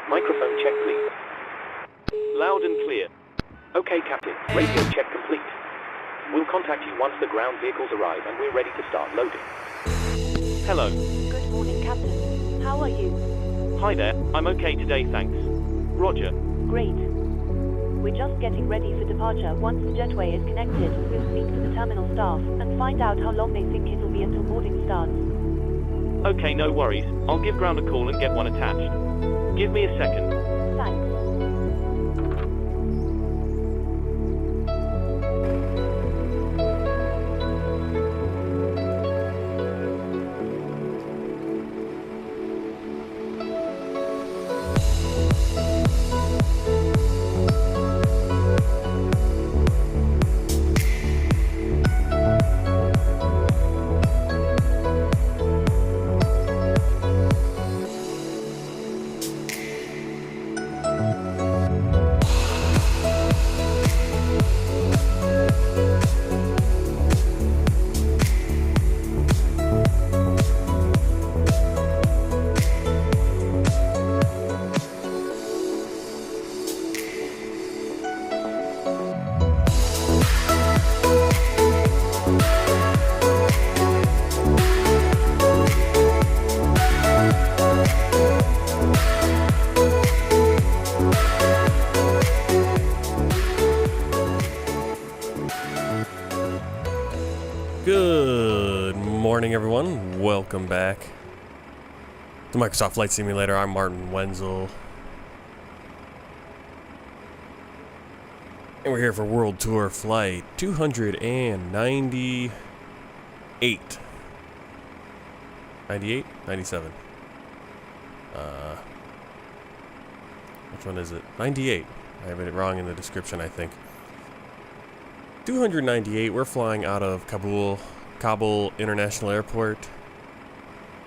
Microphone check, please. Loud and clear. Okay, Captain. Radio check complete. We'll contact you once the ground vehicles arrive and we're ready to start loading. Hello. Good morning, Captain. How are you? Hi there. I'm okay today, thanks. Roger. Great. We're just getting ready for departure. Once the jetway is connected, we'll speak to the terminal staff and find out how long they think it'll be until boarding starts. Okay, no worries. I'll give ground a call and get one attached. Give me a second. Thanks. Good morning, everyone. Welcome back to Microsoft Flight Simulator. I'm Martin Wenzel, and we're here for World Tour Flight 298. 98? 97. Which one is it? 98. I have it wrong in the description, I think. 298, we're flying out of Kabul International Airport,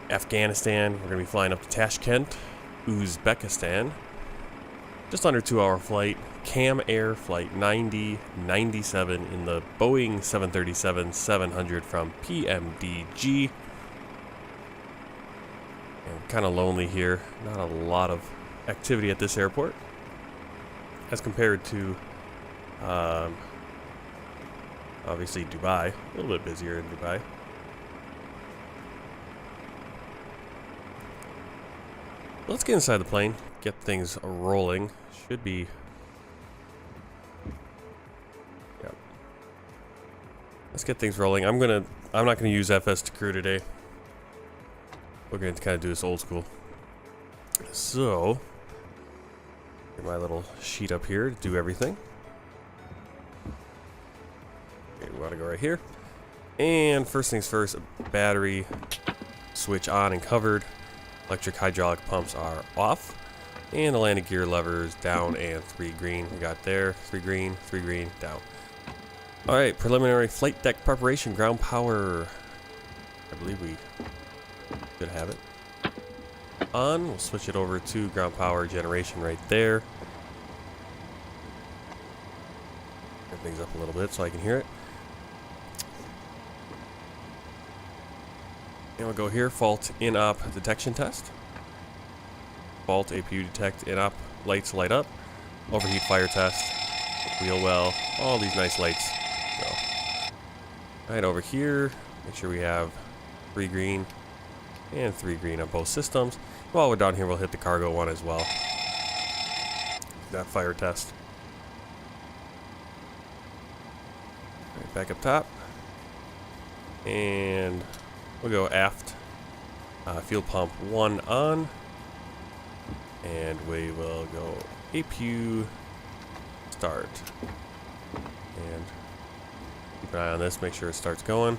Afghanistan. We're going to be flying up to Tashkent, Uzbekistan. Just under 2-hour flight. Cam Air Flight 9097 in the Boeing 737-700 from PMDG. And kind of lonely here. Not a lot of activity at this airport as compared to obviously Dubai. A little bit busier in Dubai. Let's get inside the plane, get things rolling. Should be, yep. Let's get things rolling. I'm not gonna use FS to crew today. We're going to kind of do this old school. So, get my little sheet up here to do everything. Okay, we want to go right here. And first things first, battery switch on and covered. Electric hydraulic pumps are off. And the landing gear levers down and 3 green. We got there, 3 green, down. Alright, preliminary flight deck preparation, ground power. I believe we should have it on. We'll switch it over to ground power generation right there. Turn things up a little bit so I can hear it. And we'll go here, fault in-op detection test. Fault APU detect, in-op lights light up. Overheat fire test, wheel well, all these nice lights go. Alright, over here, make sure we have 3 green and 3 green on both systems. While we're down here, we'll hit the cargo one as well. That fire test. Right, back up top. And we'll go aft. Fuel pump 1 on. And we will go APU start. And keep an eye on this, make sure it starts going.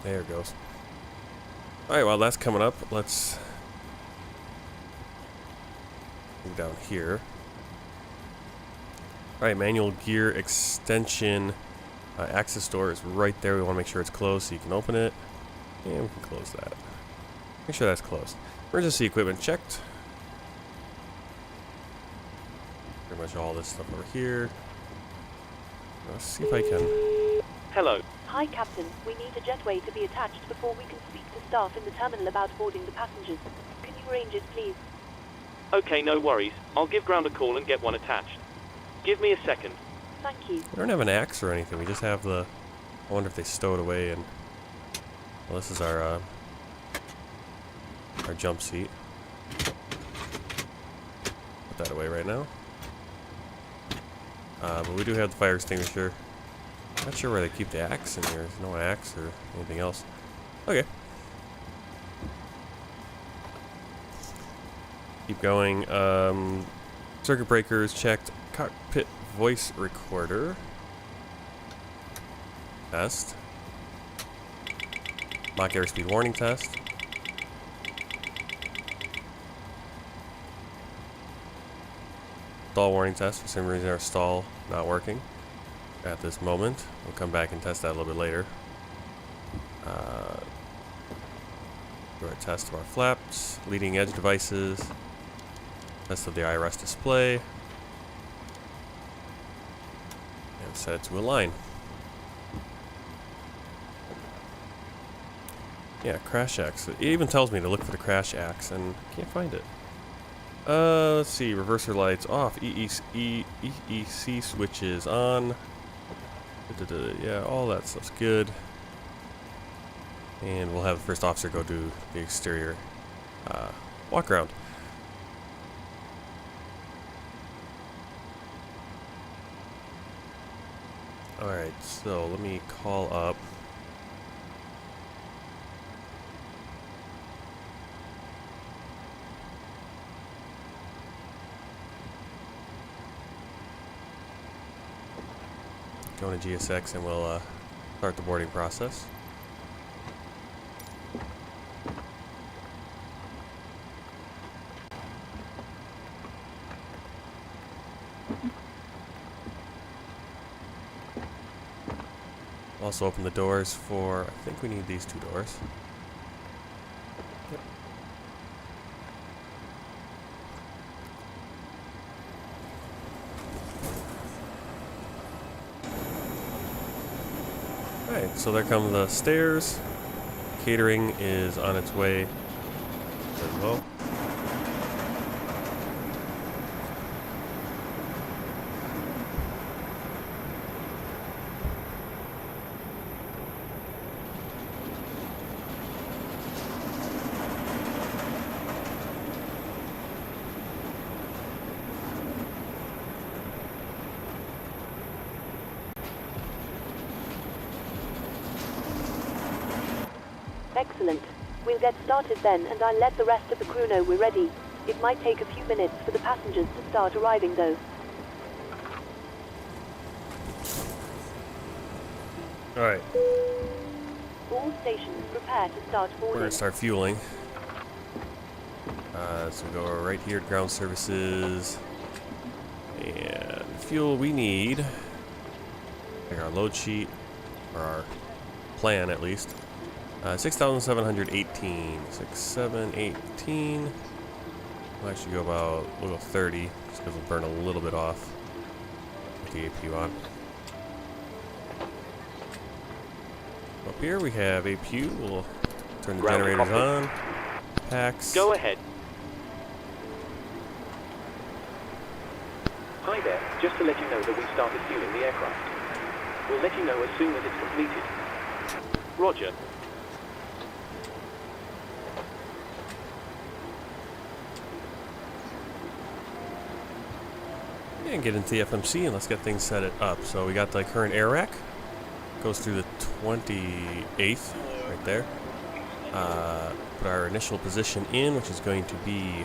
There it goes. Alright, well that's coming up. Let's move down here. Alright, manual gear extension access door is right there. We want to make sure it's closed so you can open it. And we can close that. Make sure that's closed. Emergency equipment checked. pretty much all this stuff over here. Let's see if I can. Hello. Hi, Captain. We need a jetway to be attached before we can speak to staff in the terminal about boarding the passengers. Can you arrange it, please? Okay, no worries. I'll give ground a call and get one attached. Give me a second. Thank you. We don't have an axe or anything. We just have the. I wonder if they stowed away. And well, this is our jump seat. Put that away right now. But we do have the fire extinguisher. Not sure where they keep the axe in here. There's no axe or anything else. Okay. Keep going. Circuit breakers checked. Cockpit voice recorder. Test. Mock airspeed warning test. Stall warning test. For some reason our stall not working at this moment. We'll come back and test that a little bit later. Do our test of our flaps, leading edge devices, test of the IRS display, and set it to align. Yeah, crash axe. It even tells me to look for the crash axe, and I can't find it. Let's see. Reverser lights off. EEC switches on. Yeah, all that stuff's good. And we'll have the first officer go do the exterior walk around. Alright, so let me call up. Go to GSX and we'll start the boarding process. Also open the doors for, I think we need these two doors. Yep. Alright, so there come the stairs. Catering is on its way as well. Excellent. We'll get started then, and I'll let the rest of the crew know we're ready. It might take a few minutes for the passengers to start arriving, though. Alright. All stations prepare to start boarding. We're going to start fueling. So we go right here to ground services. And fuel we need. Like our load sheet, or our plan at least. 6,718. 6,718. We'll actually go about, we'll go 30, just because we'll burn a little bit off with the APU on. Up here we have APU. We'll turn the Ground generators copy. on. Packs. Go ahead. Hi there. Just to let you know that we started fueling the aircraft. We'll let you know as soon as it's completed. Roger. And get into the FMC and let's get things set it up. So we got the current air rack. Goes through the 28th right there. Put our initial position in, which is going to be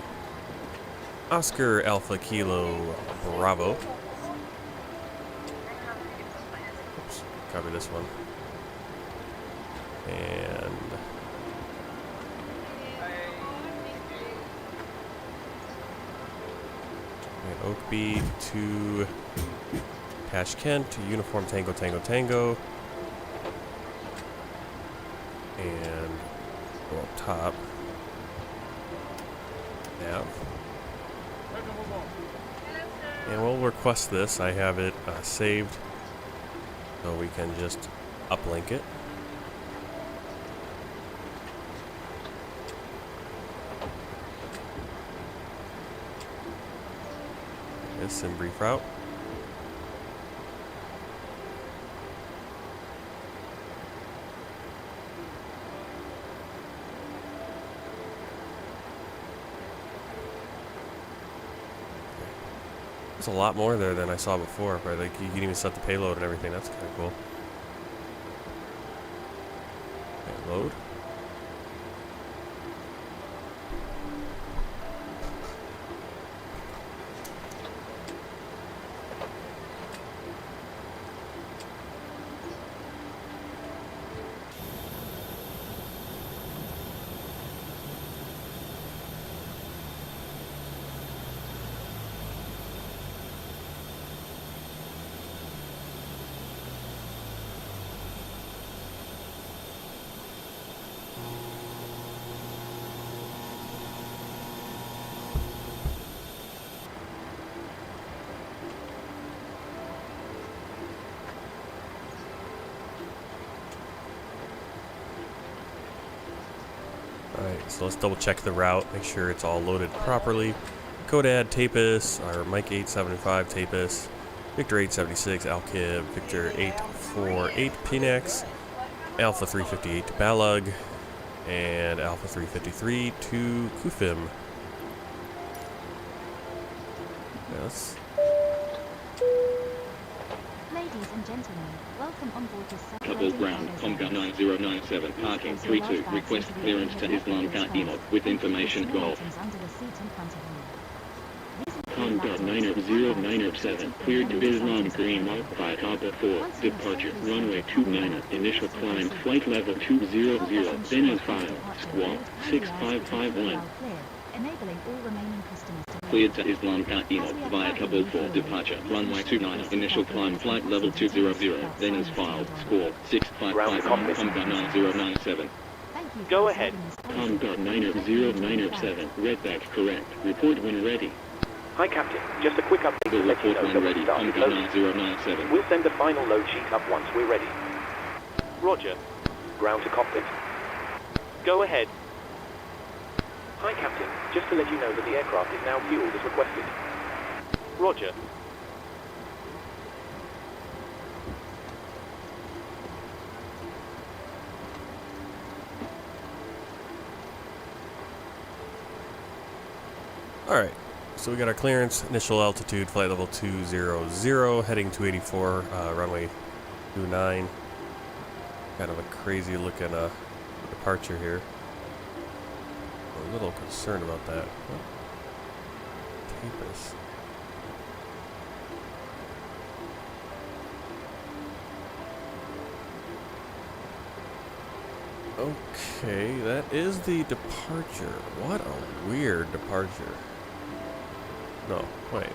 Oscar Alpha Kilo Bravo. Oops, copy this one. And OAKB to Tashkent to Uniform Tango Tango Tango. And go up top. Nav. And we'll request this. I have it saved, so we can just uplink it. This in brief route. There's a lot more there than I saw before, but like you can even set the payload and everything. That's kind of cool. Okay, load. Alright, so let's double check the route, make sure it's all loaded properly. Codad, Tapis, our Mike 875 Tapis, Victor 876, Alkib, Victor 848, Pinax, Alpha 358 to Balug, and Alpha 353 to Kufim. Yes. Ladies and gentlemen, welcome on board this Kabul ground, Comga 9097, parking 32, request clearance to Islam Karimov with information goal. Comga 9097, cleared to Islam Karimov by Kabul 4, departure, runway 29, initial climb, flight level 200, then as filed, squawk 6551. Enabling all remaining customers to Cleared to Islam Karimov via Kabul 4, departure, runway 29, initial climb, flight level 200, then as filed, score 6551, Comga 9097. Thank you. Go ahead. Comga 9097, redback correct, report when ready. Hi, Captain. Just a quick update to Will let you report know that when we ready, started Comga loading. 9097. We'll send the final load sheet up once we're ready. Roger. Ground to cockpit. Go ahead. Hi, Captain. Just to let you know that the aircraft is now fueled as requested. Roger. Alright, so we got our clearance, initial altitude, flight level 200, heading 284, runway 29. Kind of a crazy looking departure here. I'm a little concerned about that. Tapis. Okay, that is the departure. What a weird departure. No, wait.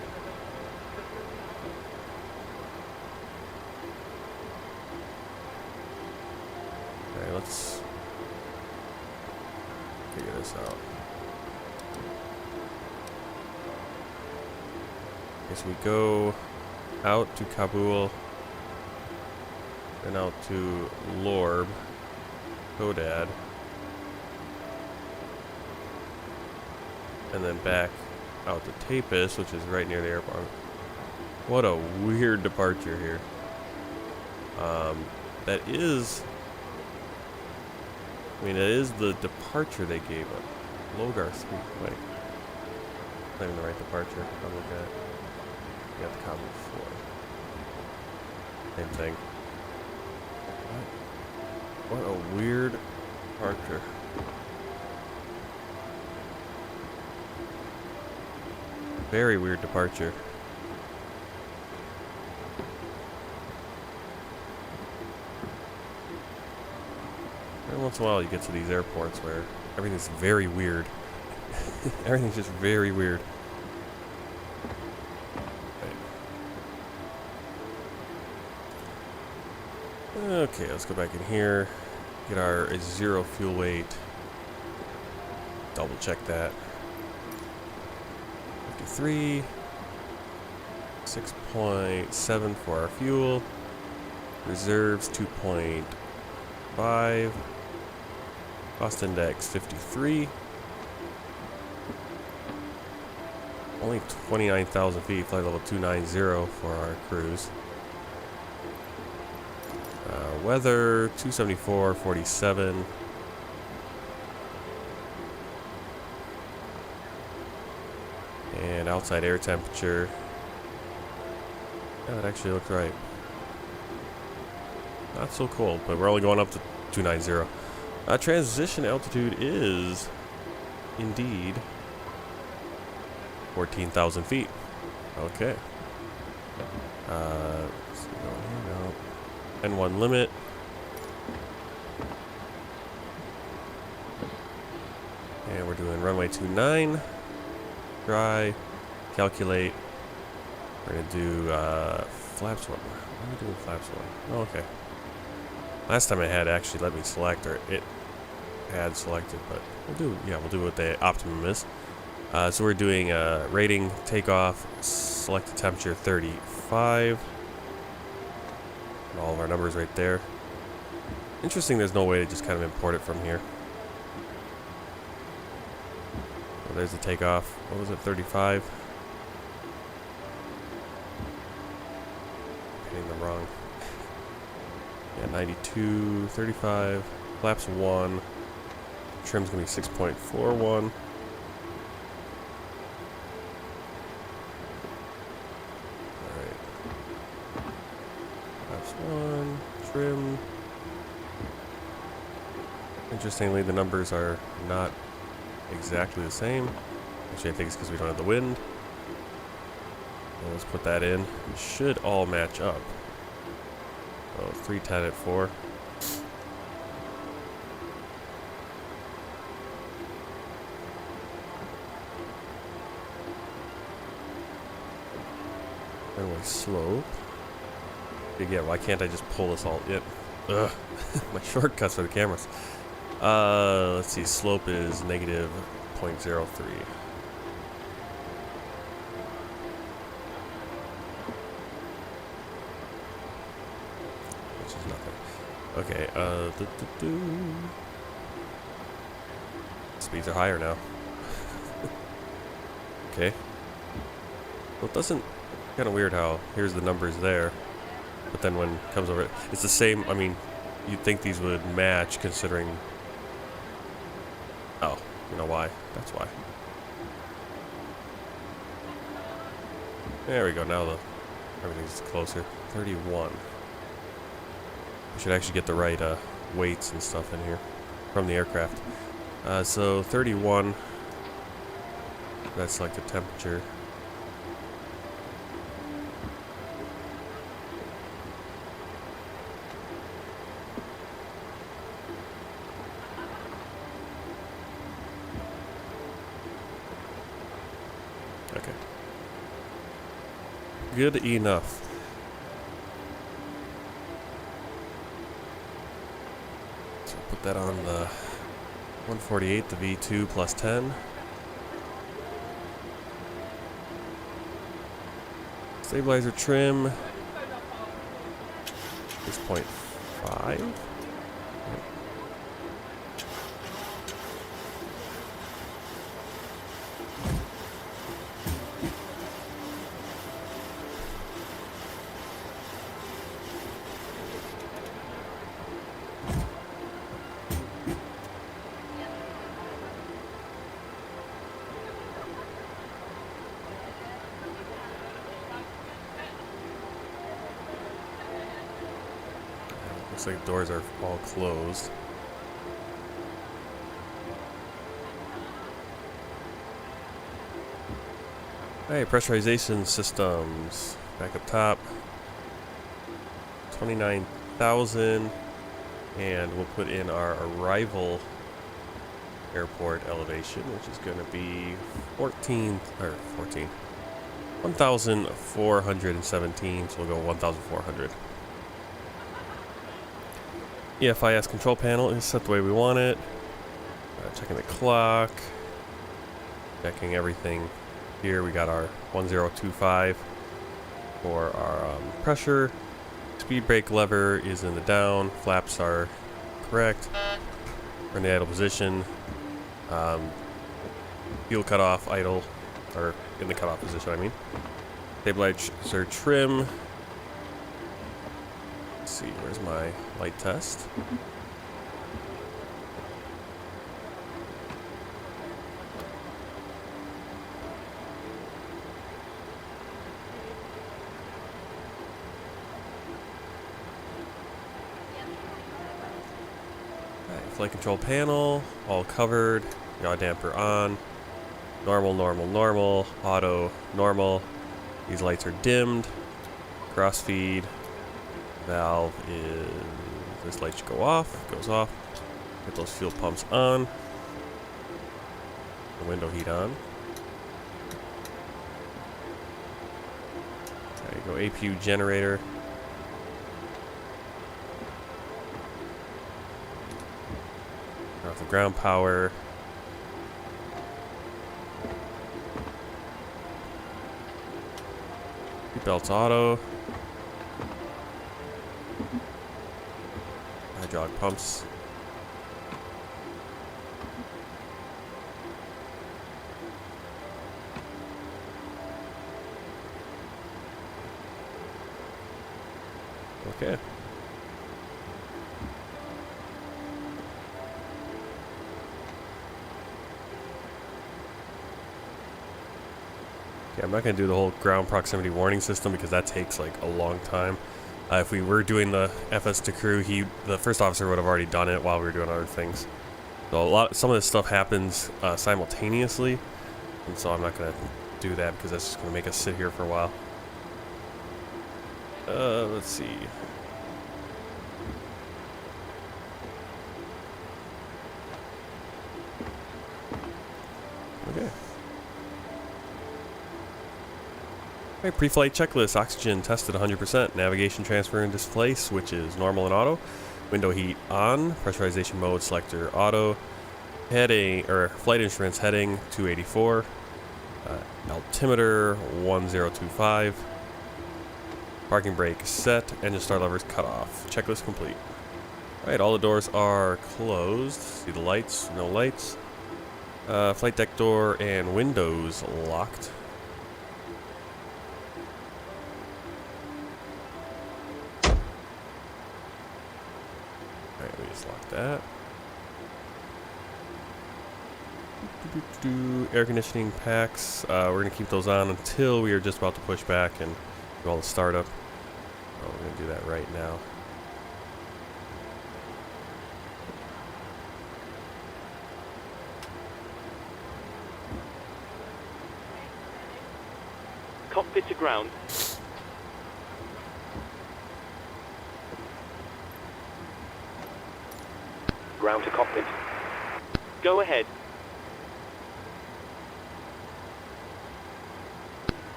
Okay, let's figure this out. Okay, so we go out to Kabul, then out to Lorb, Codad, and then back out to Tapis, which is right near the airport. What a weird departure here. That is, I mean, it is the departure they gave us. Logar 3, wait. Not even the right departure. I'm looking at it. You got the Kabul 4. Same thing. What a weird departure. Very weird departure. Every once in a while you get to these airports where everything's very weird. Everything's just very weird. Okay, let's go back in here. Get our zero fuel weight. Double check that. 53. 6.7 for our fuel. Reserves 2.5. Cost index 53. Only 29,000 feet, flight level 290 for our cruise. Weather 274.47. And outside air temperature. Yeah, that actually looked right. Not so cold, but we're only going up to 290. Transition altitude is indeed 14,000 feet. Okay. Let's see, going here now. N1 limit. And we're doing runway 29. Dry. Calculate. We're going to do flaps 1. Why are we doing flaps 1? Oh, okay. Last time it had actually let me select, or it had selected, but we'll do what the optimum is. So we're doing rating, takeoff, select the temperature 35. And all of our numbers right there. Interesting, there's no way to just kind of import it from here. Well, there's the takeoff. What was it, 35? Hitting the wrong. Yeah, 92, 35. Flaps 1. Trim's going to be 6.41. Trim. Interestingly, the numbers are not exactly the same. Actually, I think it's because we don't have the wind. Well, let's put that in. It should all match up. So 310 at 4. Runway slope. Yeah, why can't I just pull this all in? Ugh. My shortcuts for the cameras. Let's see, slope is negative 0.03. Which is nothing. Okay, speeds are higher now. Okay. Well, it doesn't... Kind of weird how here's the numbers there. But then when it comes over, it's the same. I mean, you'd think these would match considering. Oh, you know why? That's why. There we go. Now everything's closer. 31. We should actually get the right weights and stuff in here from the aircraft. So 31. That's like the temperature. Okay. Good enough. So put that on the 148, the V2 plus 10. Stabilizer trim. 6.5. Looks like doors are all closed. Alright, pressurization systems. Back up top. 29,000. And we'll put in our arrival airport elevation, which is going to be 1,417. So we'll go 1,400. EFIS control panel is set the way we want it. Checking the clock. Checking everything. Here we got our 1025. for our pressure. Speed brake lever is in the down. Flaps are correct. We're in the idle position. Fuel cutoff, idle, or in the cutoff position, I mean. Stabilizer trim. Let's see, where's my light test? Flight control panel, all covered. Yaw damper on. Normal, normal, normal. Auto, normal. These lights are dimmed. Crossfeed. Valve is... This light should go off. Goes off. Get those fuel pumps on. The window heat on. There you go. APU generator. Off the ground power. Seatbelts auto. Hydraulic pumps. Okay. I'm not going to do the whole ground proximity warning system because that takes like a long time. If we were doing the FS to crew, the first officer would have already done it while we were doing other things. So some of this stuff happens simultaneously, and so I'm not going to do that because that's just going to make us sit here for a while. Let's see. Okay. Alright, pre-flight checklist. Oxygen tested 100%. Navigation, transfer, and display switches normal and auto. Window heat on. Pressurization mode selector auto. Heading or flight instruments heading 284. Altimeter 1025. Parking brake set. Engine start levers cut off. Checklist complete. Alright, all the doors are closed. See the lights? No lights. Flight deck door and windows locked. Alright, we just lock that. Air conditioning packs. We're going to keep those on until we are just about to push back and do all the startup. Oh, we're going to do that right now. Cockpit to ground. Ground to cockpit. Go ahead.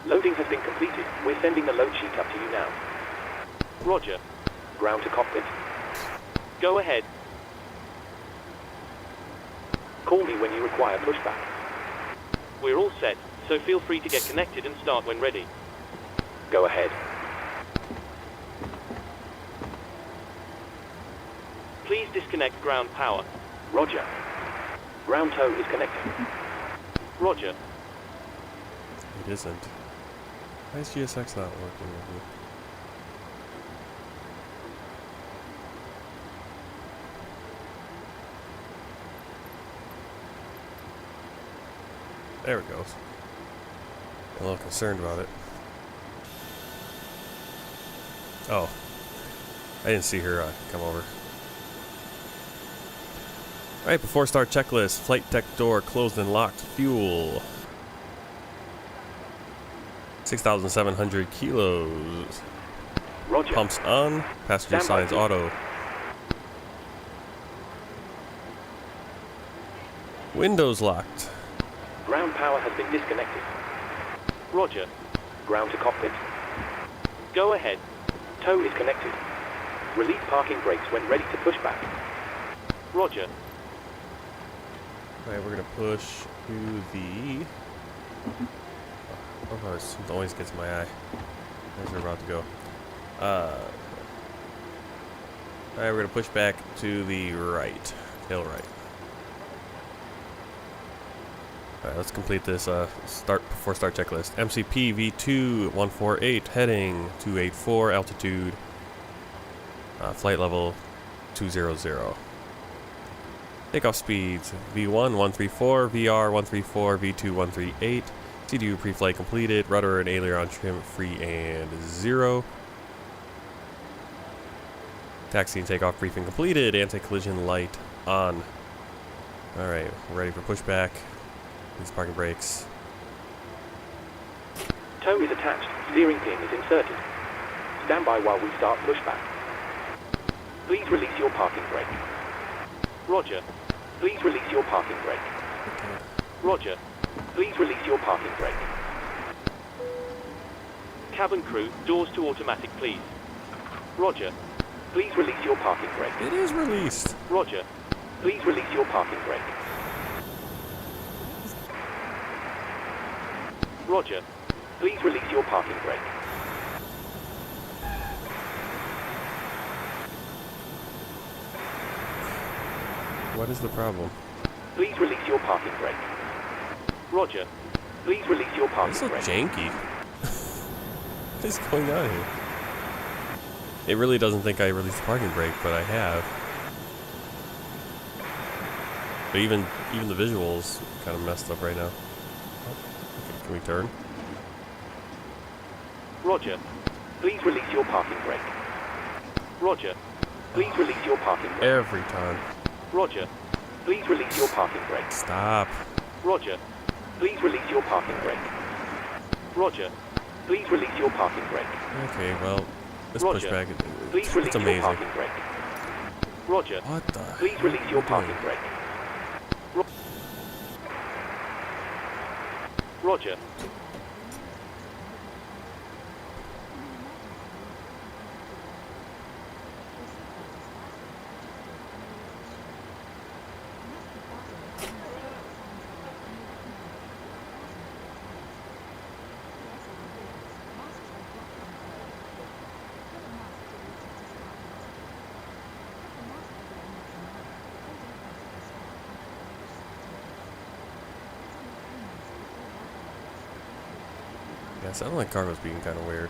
Loading has been completed. We're sending the load sheet up to you now. Roger. Ground to cockpit. Go ahead. Call me when you require pushback. We're all set, so feel free to get connected and start when ready. Go ahead. Please disconnect ground power. Roger. Ground tow is connected. Roger. It isn't. Why is GSX not working with me? There it goes. I'm a little concerned about it. Oh. I didn't see her come over. Alright, before start checklist. Flight deck door closed and locked. Fuel. 6,700 kilos. Roger. Pumps on. Passenger Stand by, signs please. auto. Windows locked. Ground power has been disconnected. Roger. Ground to cockpit. Go ahead. Tow is connected. Release parking brakes when ready to push back. Roger. Alright, we're gonna push to the... Oh, something always gets in my eye. As we're about to go. Alright, we're going to push back to the right. Tail right. Alright, let's complete this before start checklist. MCP V2 148, heading 284, altitude, flight level 200. Takeoff speeds V1 134, VR 134, V2 138. CDU pre-flight completed. Rudder and aileron trim free and 0. Taxi and takeoff briefing completed. Anti-collision light on. Alright, we're ready for pushback. These parking brakes. Toe is attached. Steering pin is inserted. Stand by while we start pushback. Please release your parking brake. Roger. Please release your parking brake. Roger. Please release your parking brake. Cabin crew, doors to automatic, please. Roger. Please release your parking brake. It is released. Roger. Please release your parking brake. Roger. Please release your parking brake. What is the problem? Please release your parking brake. Roger. Please release your parking This looks brake. janky. What is going on here? It really doesn't think I released the parking brake, but I have. But even the visuals kind of messed up right now. Okay, can we turn? Roger. Please release your parking brake. Roger. Please release your parking brake. Every time. Roger. Please release your parking brake. Stop. Roger. Please release your parking brake. Roger. Please release your parking brake. Okay, well, this Roger. pushback, Please release it's your amazing. parking brake. Roger. What the? Please release your What are you parking doing? brake. Roger. Yeah, sounded like cargo's being kind of weird.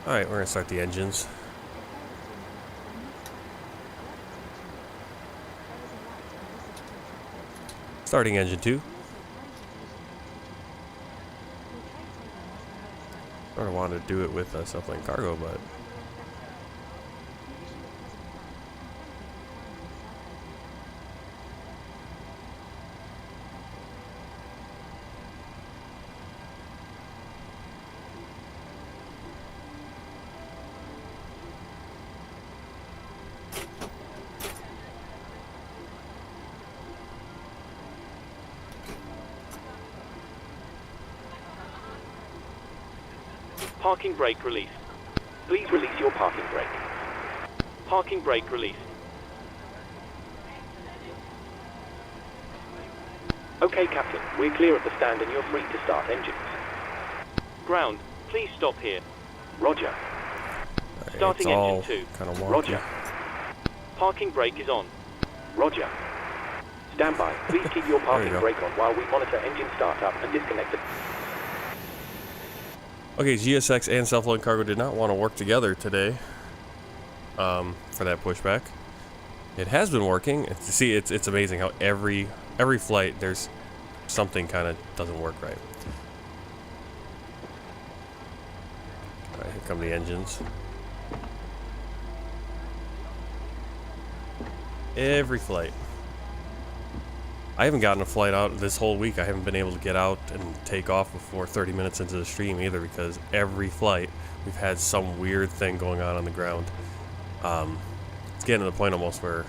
Alright, we're gonna start the engines. Starting engine 2. Sort of wanted to do it with self-lane cargo, but Parking brake released. Please release your parking brake. Parking brake released. Okay, Captain. We're clear of the stand and you're free to start engines. Ground, please stop here. Roger. Starting it's all engine 2. kind of wonky. Roger. Parking brake is on. Roger. Stand by. Please keep your parking go. brake on while we monitor engine startup and disconnect the... Okay, GSX and self-load cargo did not want to work together today for that pushback. It has been working. See, it's amazing how every flight there's something kind of doesn't work right. All right, here come the engines. Every flight. I haven't gotten a flight out this whole week. I haven't been able to get out and take off before 30 minutes into the stream either, because every flight we've had some weird thing going on the ground. It's getting to the point almost where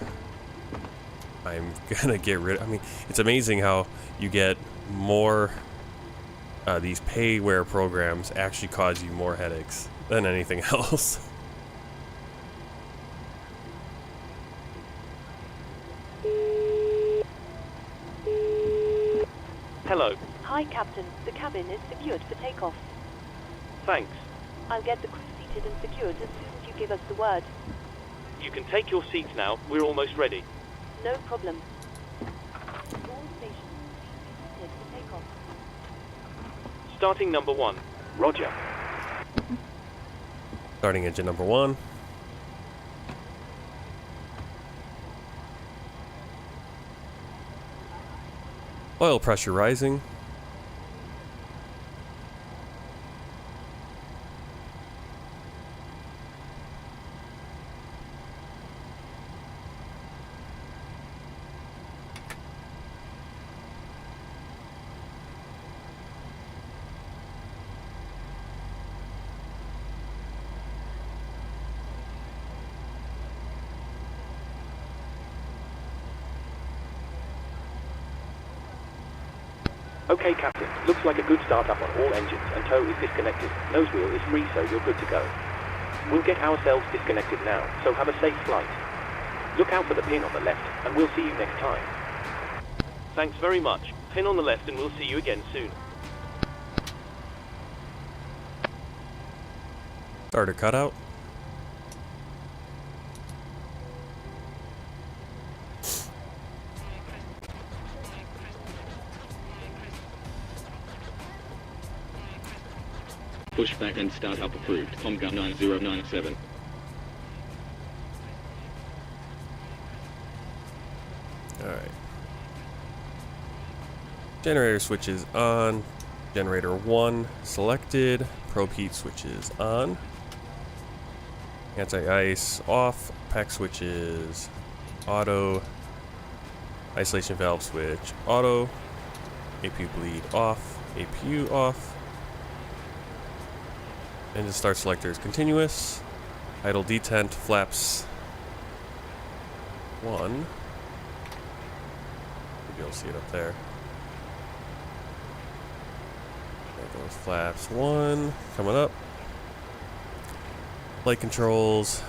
I'm gonna get rid. I mean, it's amazing how you get more. These payware programs actually cause you more headaches than anything else. hello. Hi, Captain. The cabin is secured for takeoff. Thanks. I'll get the crew seated and secured as soon as you give us the word. You can take your seats now. We're almost ready. No problem. All stations, please be seated for takeoff. Starting number 1. Roger. Starting engine number 1. Oil pressure rising. Okay, Captain. Looks like a good startup on all engines, and tow is disconnected. Nose wheel is free, so you're good to go. We'll get ourselves disconnected now, so have a safe flight. Look out for the pin on the left, and we'll see you next time. Thanks very much. Pin on the left, and we'll see you again soon. Starter cutout. Pushback and startup approved. Tomga 9097. Alright. Generator switches on. Generator 1 selected. Probe heat switches on. Anti-ice off. Pack switches auto. Isolation valve switch auto. APU bleed off. APU off. Engine start selector is continuous. Idle detent flaps 1. Maybe you'll see it up there. There goes flaps 1. Coming up. Flight controls.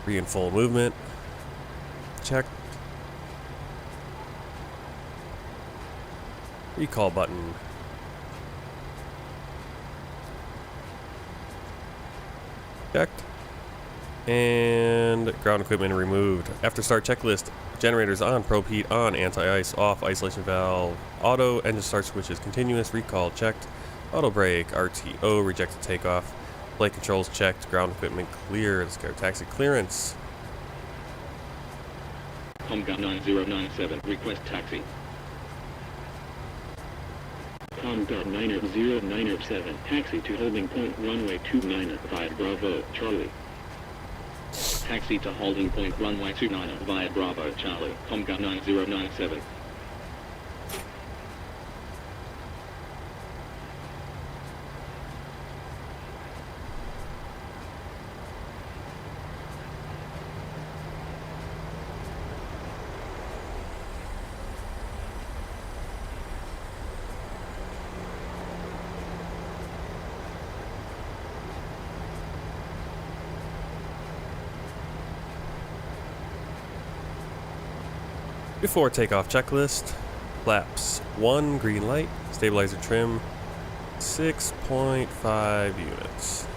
Re and full movement. Check. Recall button. Checked. And ground equipment removed. After start checklist, generators on, probe heat on, anti-ice off, isolation valve auto, engine start switches continuous, recall checked, auto brake, RTO, rejected takeoff, flight controls checked, ground equipment clear, let's get our taxi clearance. Tomga 9097. Request taxi. Tomga 9097. Taxi to holding point runway 295 Bravo Charlie. Taxi to holding point runway 29 via Bravo Charlie. Tomga 9097. Before takeoff checklist, flaps 1, green light, stabilizer trim 6.5 units.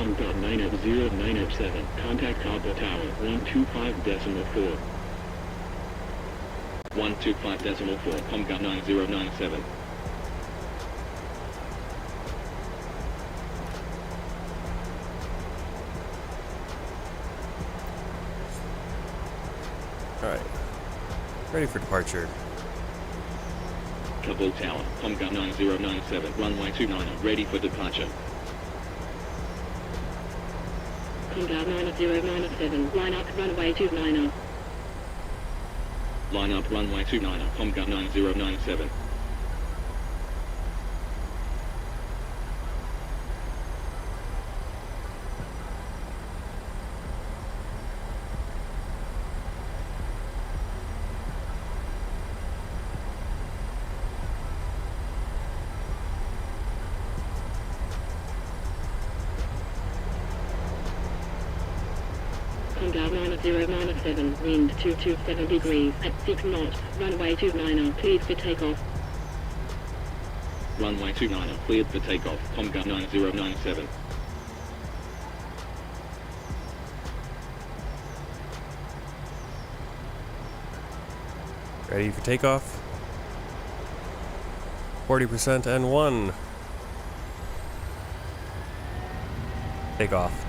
Com.90907. Contact Kabul Tower 125.4. 125.4. Com.9097. Alright. Ready for departure. Kabul Tower, Comga 9097, runway 29, ready for departure. Comga 9097, line up runway 29. Line up runway 29, Comga 9097. Comga 9097, wind 227 degrees at 6 knots, runway 29, cleared for takeoff. Runway 29, cleared for takeoff, Comga 9097. Ready for takeoff. 40% and 1. Takeoff.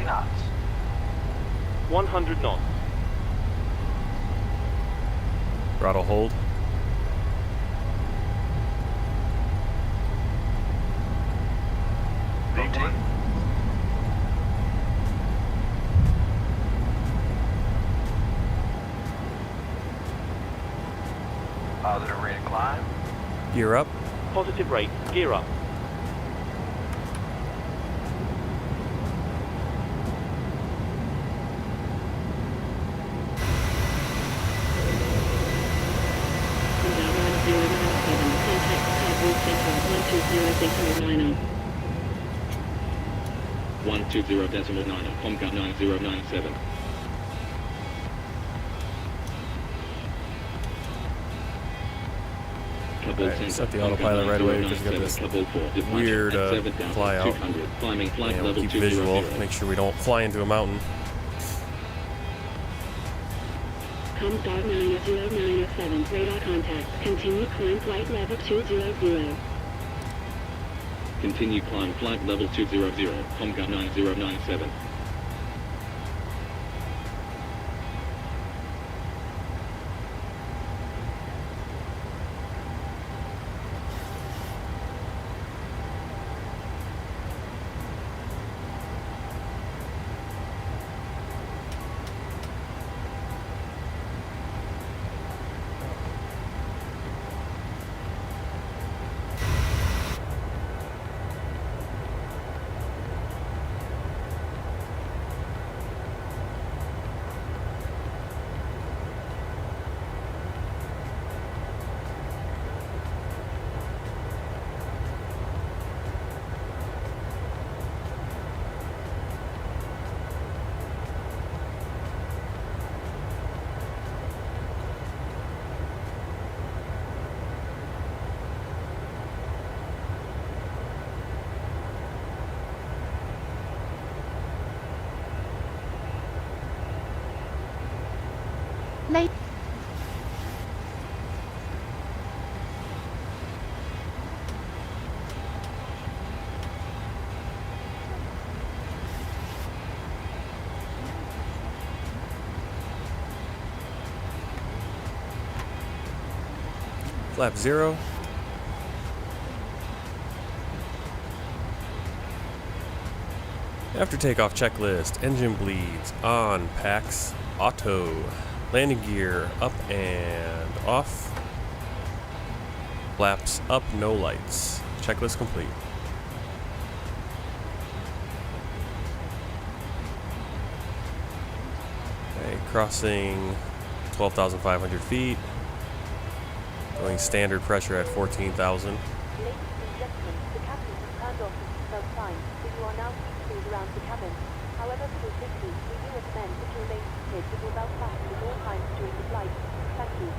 Knots. 100 knots. Throttle hold. Rotate. Positive rate of climb. Gear up. Positive rate. Gear up. Comga 9097, contact Kabul Central 120.9. 120.9, Comga 9097. Kabul Alright, Center, set the Comga autopilot right away because we got 9097, this Kabul 4, departure weird at 7,200, fly out. climbing flight And we'll level keep 200. visual. Make sure we don't fly into a mountain. Comga 9097, radar contact, continue climb flight level 200. Continue climb flight level 200, Comga 9097. Late. Flap 0. After takeoff checklist, engine bleeds, on, packs, auto, landing gear, up and off, flaps up, no lights, checklist complete. Okay, crossing 12,500 feet, going standard pressure at 14,000. Ladies and gentlemen, the captain has turned off the seatbelt sign, so you are now free to around the cabin. However, for safety, we do recommend that you remain seated with your belt fastened at all times during the flight. Thank you.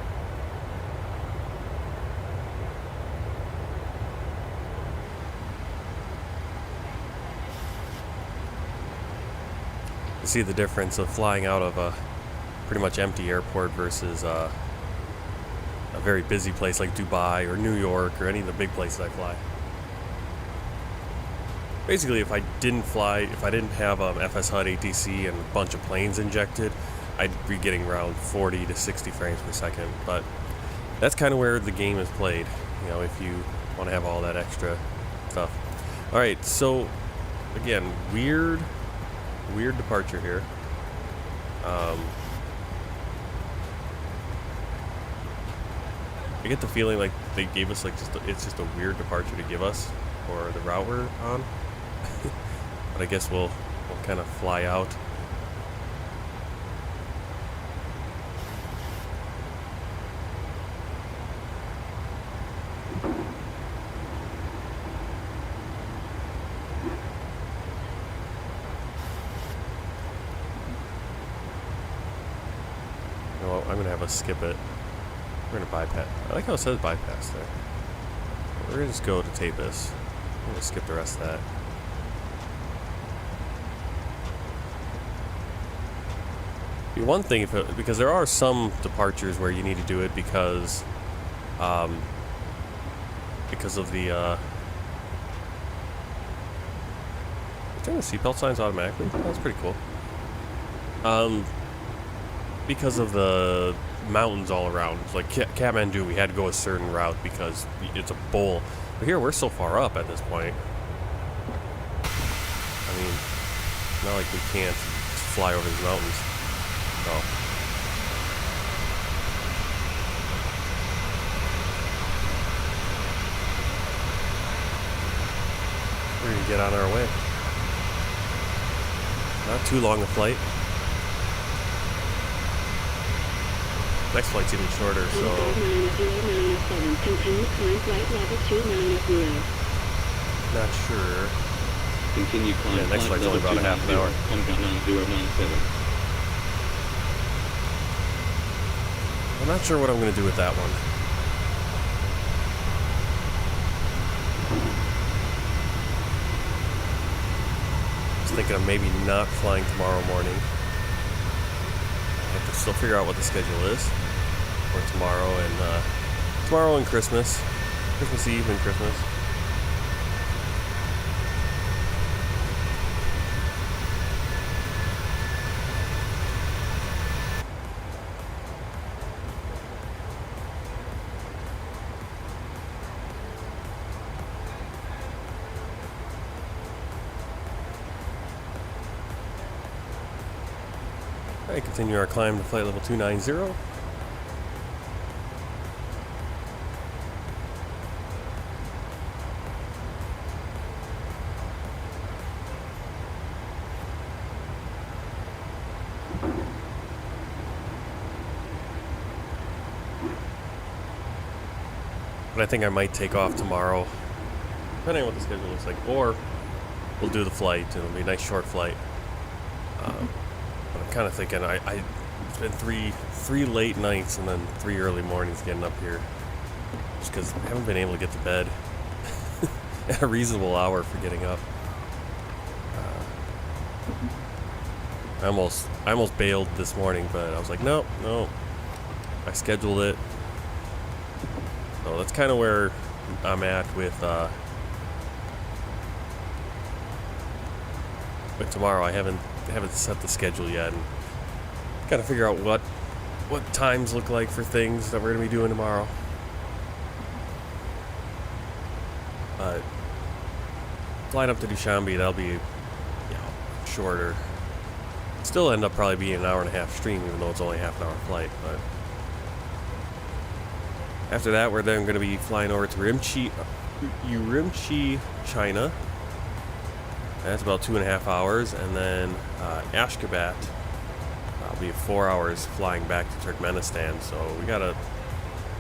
You see the difference of flying out of a pretty much empty airport versus a very busy place like Dubai or New York or any of the big places I fly. Basically, if I didn't have FS HUD ATC and a bunch of planes injected, I'd be getting around 40 to 60 frames per second. But that's kind of where the game is played, you know, if you want to have all that extra stuff. All right, so again, weird departure here. I get the feeling like they gave us like it's just a weird departure to give us for the route we're on. But I guess we'll kind of fly out. No, I'm gonna have us skip it. We're gonna bypass. I like how it says bypass there. We're gonna just go to Tapis. I'm gonna skip the rest of that. Be one thing because there are some departures where you need to do it because of the turn the seatbelt signs automatically. That's pretty cool. Because of the mountains all around, like Kathmandu, we had to go a certain route because it's a bowl. But here we're so far up at this point. I mean, it's not like we can't just fly over these mountains. So. We're gonna get on our way. Not too long a flight. Next flight's even shorter, so. Not sure. Continue climb. Yeah, next flight's only about a half an hour. I'm not sure what I'm going to do with that one. I was thinking of maybe not flying tomorrow morning. I have to still figure out what the schedule is for tomorrow and Christmas Eve and Christmas. Alright, continue our climb to flight level 290. But I think I might take off tomorrow, depending on what the schedule looks like, or we'll do the flight. It'll be a nice short flight. But I'm kind of thinking it's been three late nights and then 3 early mornings getting up here, just because I haven't been able to get to bed at a reasonable hour for getting up. I almost bailed this morning, but I was like, no, I scheduled it. So that's kind of where I'm at with tomorrow. I haven't set the schedule yet, and got to figure out what times look like for things that we're gonna be doing tomorrow. But flying up to Dushanbe, that'll be shorter. Still end up probably being an hour and a half stream, even though it's only a half an hour flight. But after that, we're then going to be flying over to Urumqi, China. That's about 2.5 hours, and then Ashgabat. I'll be 4 hours flying back to Turkmenistan. So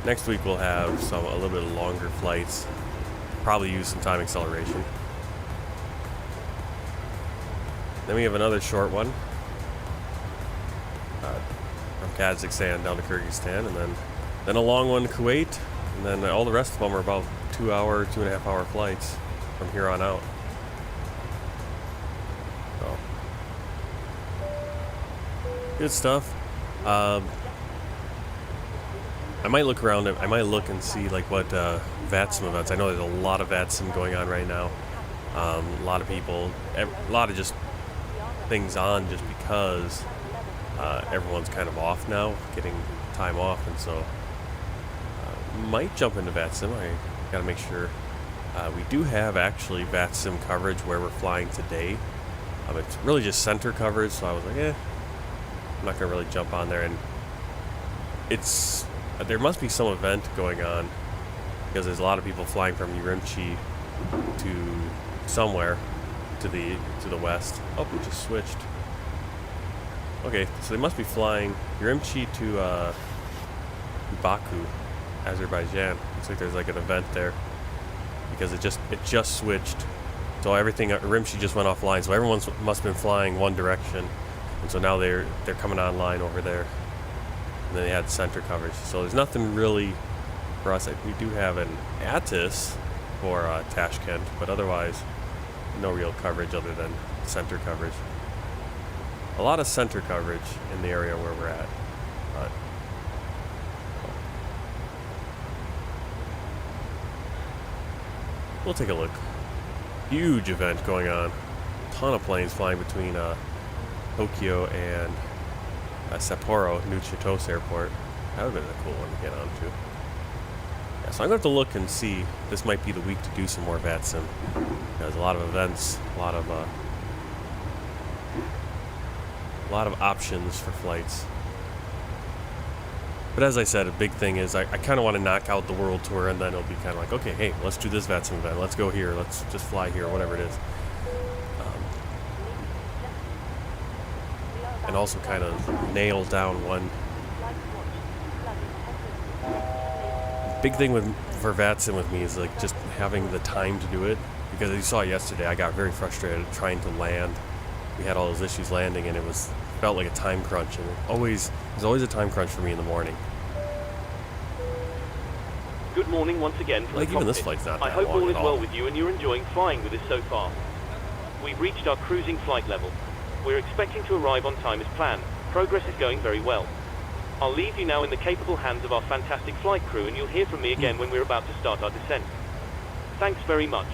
next week we'll have a little bit longer flights. Probably use some time acceleration. Then we have another short one from Kazakhstan down to Kyrgyzstan, and then a long one to Kuwait, and then all the rest of them are about 2-hour, 2.5-hour flights from here on out. So, good stuff. I might look around. I might look and see like what VATSIM events. I know there's a lot of VATSIM going on right now. A lot of people, a lot of just things on just because everyone's kind of off now, getting time off, and so might jump into VATSIM. I gotta make sure. We do have actually VATSIM coverage where we're flying today. It's really just center coverage, so I was like, I'm not gonna really jump on there. And it's there must be some event going on because there's a lot of people flying from Urumqi to somewhere to the west. Oh, we just switched. Okay, so they must be flying Urumqi to Baku, Azerbaijan. Looks like there's like an event there because it just switched. So everything Urumqi just went offline. So everyone must have been flying one direction, and so now they're coming online over there. And then they had center coverage. So there's nothing really for us. We do have an ATIS for Tashkent, but otherwise no real coverage other than center coverage. A lot of center coverage in the area where we're at. But we'll take a look. Huge event going on. Ton of planes flying between Tokyo and Sapporo, New Chitos Airport. That would have been a cool one to get onto. Yeah, so I'm going to have to look and see. This might be the week to do some more VATSIM. There's a lot of events, a lot of options for flights. But as I said, a big thing is I kind of want to knock out the world tour, and then it'll be kind of like, okay, hey, let's do this VATSIM event. Let's go here. Let's just fly here, whatever it is. And also kind of nail down one. Big thing for VATSIM with me is like just having the time to do it, because as you saw yesterday, I got very frustrated trying to land. We had all those issues landing, and it felt like a time crunch, and there's always a time crunch for me in the morning. Good morning once again from Like the even this cockpit. flight's not I that hope long all is at all. well with you and you're enjoying flying with us so far. We've reached our cruising flight level. We're expecting to arrive on time as planned. Progress is going very well. I'll leave you now in the capable hands of our fantastic flight crew, and you'll hear from me again when we're about to start our descent. Thanks very much.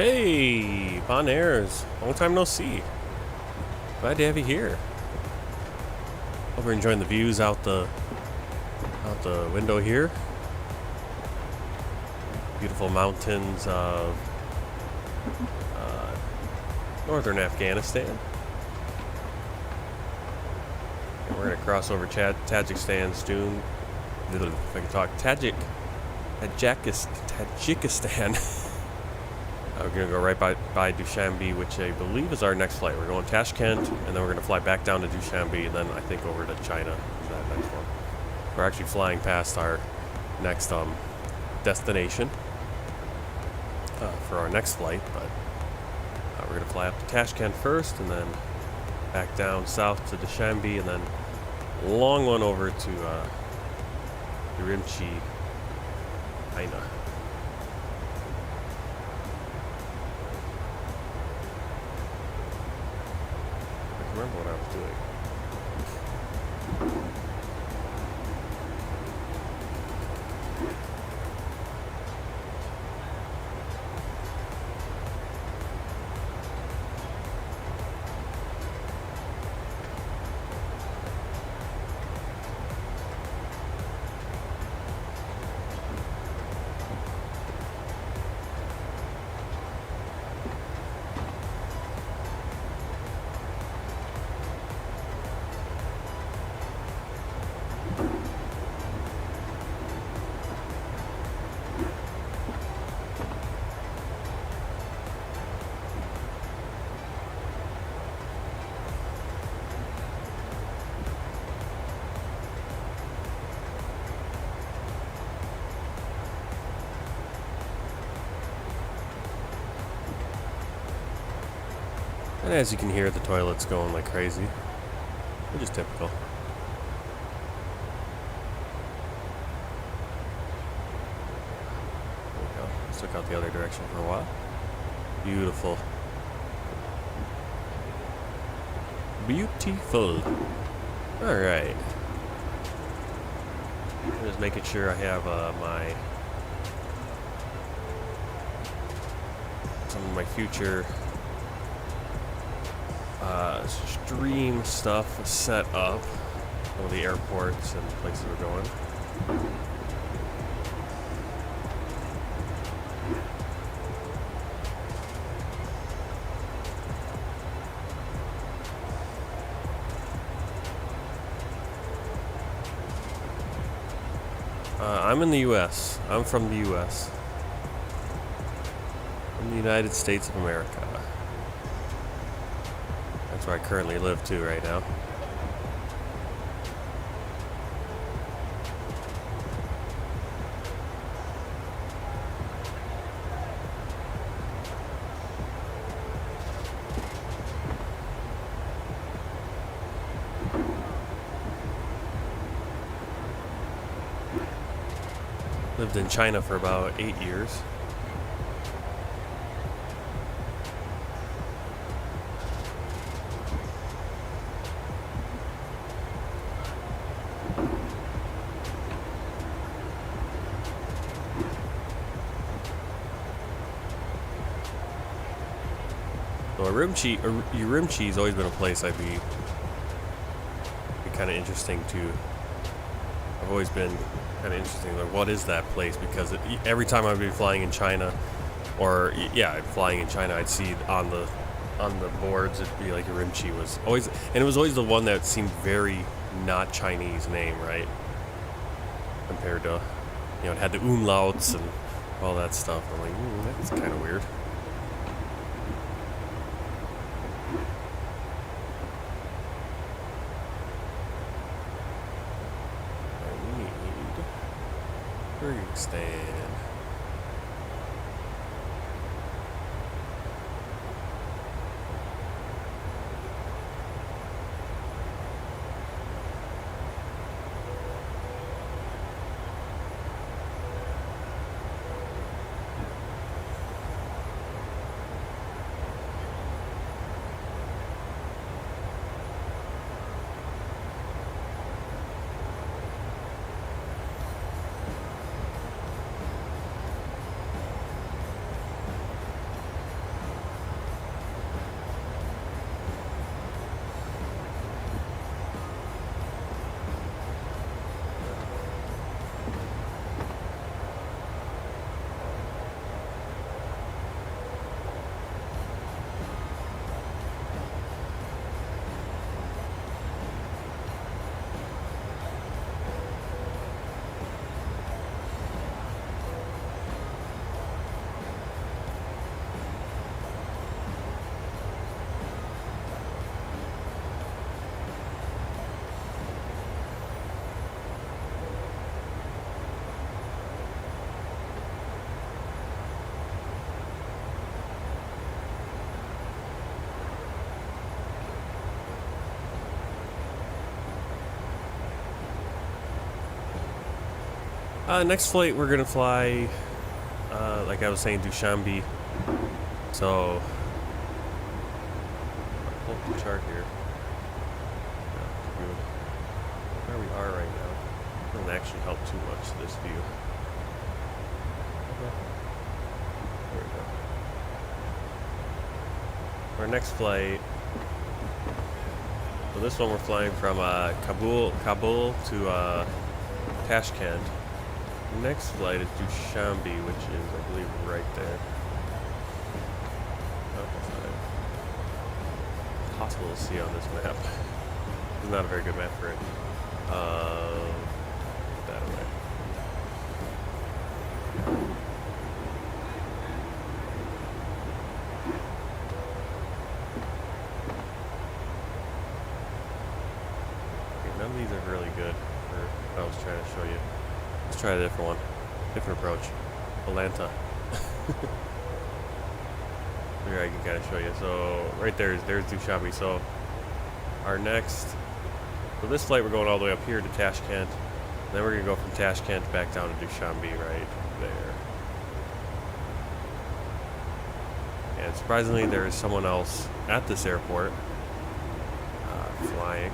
Hey, Bon Airs. Long time no see. Glad to have you here. Hope you're enjoying the views out the window here. Beautiful mountains of northern Afghanistan. And we're gonna cross over Tajikistan soon. If I can talk, Tajikistan. We're gonna go right by Dushanbe, which I believe is our next flight. We're going Tashkent, and then we're gonna fly back down to Dushanbe, and then I think over to China is that next one. We're actually flying past our next destination for our next flight, but we're gonna fly up to Tashkent first, and then back down south to Dushanbe, and then a long one over to Rimchi, China. Remember what I was doing. And as you can hear, the toilet's going like crazy, which is typical. There we go. Let's look out the other direction for a while. Beautiful. Beautiful. Alright. I'm just making sure I have some of my future stream stuff set up. All the airports and places we're going. I'm in the U.S. I'm from the U.S. From the United States of America. That's where I currently live too right now. Lived in China for about 8 years. Rimchi has always been a place I'd be kind of interesting to. I've always been kind of interesting. Like, what is that place? Because every time I'd be flying in China, or flying in China, I'd see on the boards it'd be like Rimchi was always, and it was always the one that seemed very not Chinese name, right? Compared to, it had the umlauts and all that stuff. I'm like, that's kind of weird. Stand. Next flight we're gonna fly, like I was saying, Dushanbe. So, I'll pull up the chart here. Where we are right now doesn't actually help too much, this view. There we go. Our next flight, so this one we're flying from Kabul to Tashkent. The next flight is Dushanbe, which is, I believe, right there. Oh, that's not it. It's possible to see on this map. It's not a very good map for it. Put that away. Okay, none of these are really good for what I was trying to show you. Let's try a different one. Different approach. Atlanta. Here I can kind of show you. So right there's Dushanbe. So our next, so this flight we're going all the way up here to Tashkent. Then we're gonna go from Tashkent back down to Dushanbe right there. And surprisingly, there is someone else at this airport flying.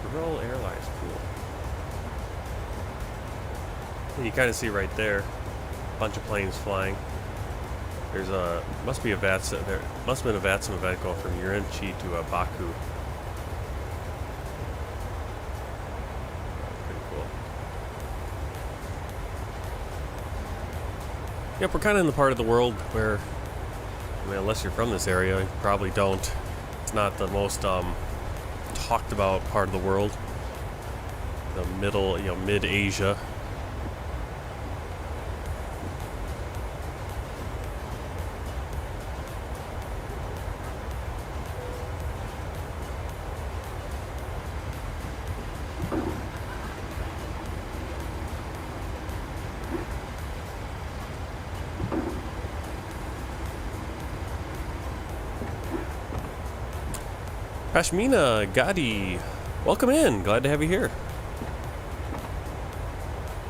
Peripherals Airlines, cool. You kind of see right there, a bunch of planes flying. There's a must have been a VATSIM event going from Urumqi to Baku. Pretty cool. Yep, we're kind of in the part of the world where, I mean, unless you're from this area, you probably don't. It's not the most talked about part of the world. The middle, mid-Asia. Pashmina Gadi, welcome in. Glad to have you here.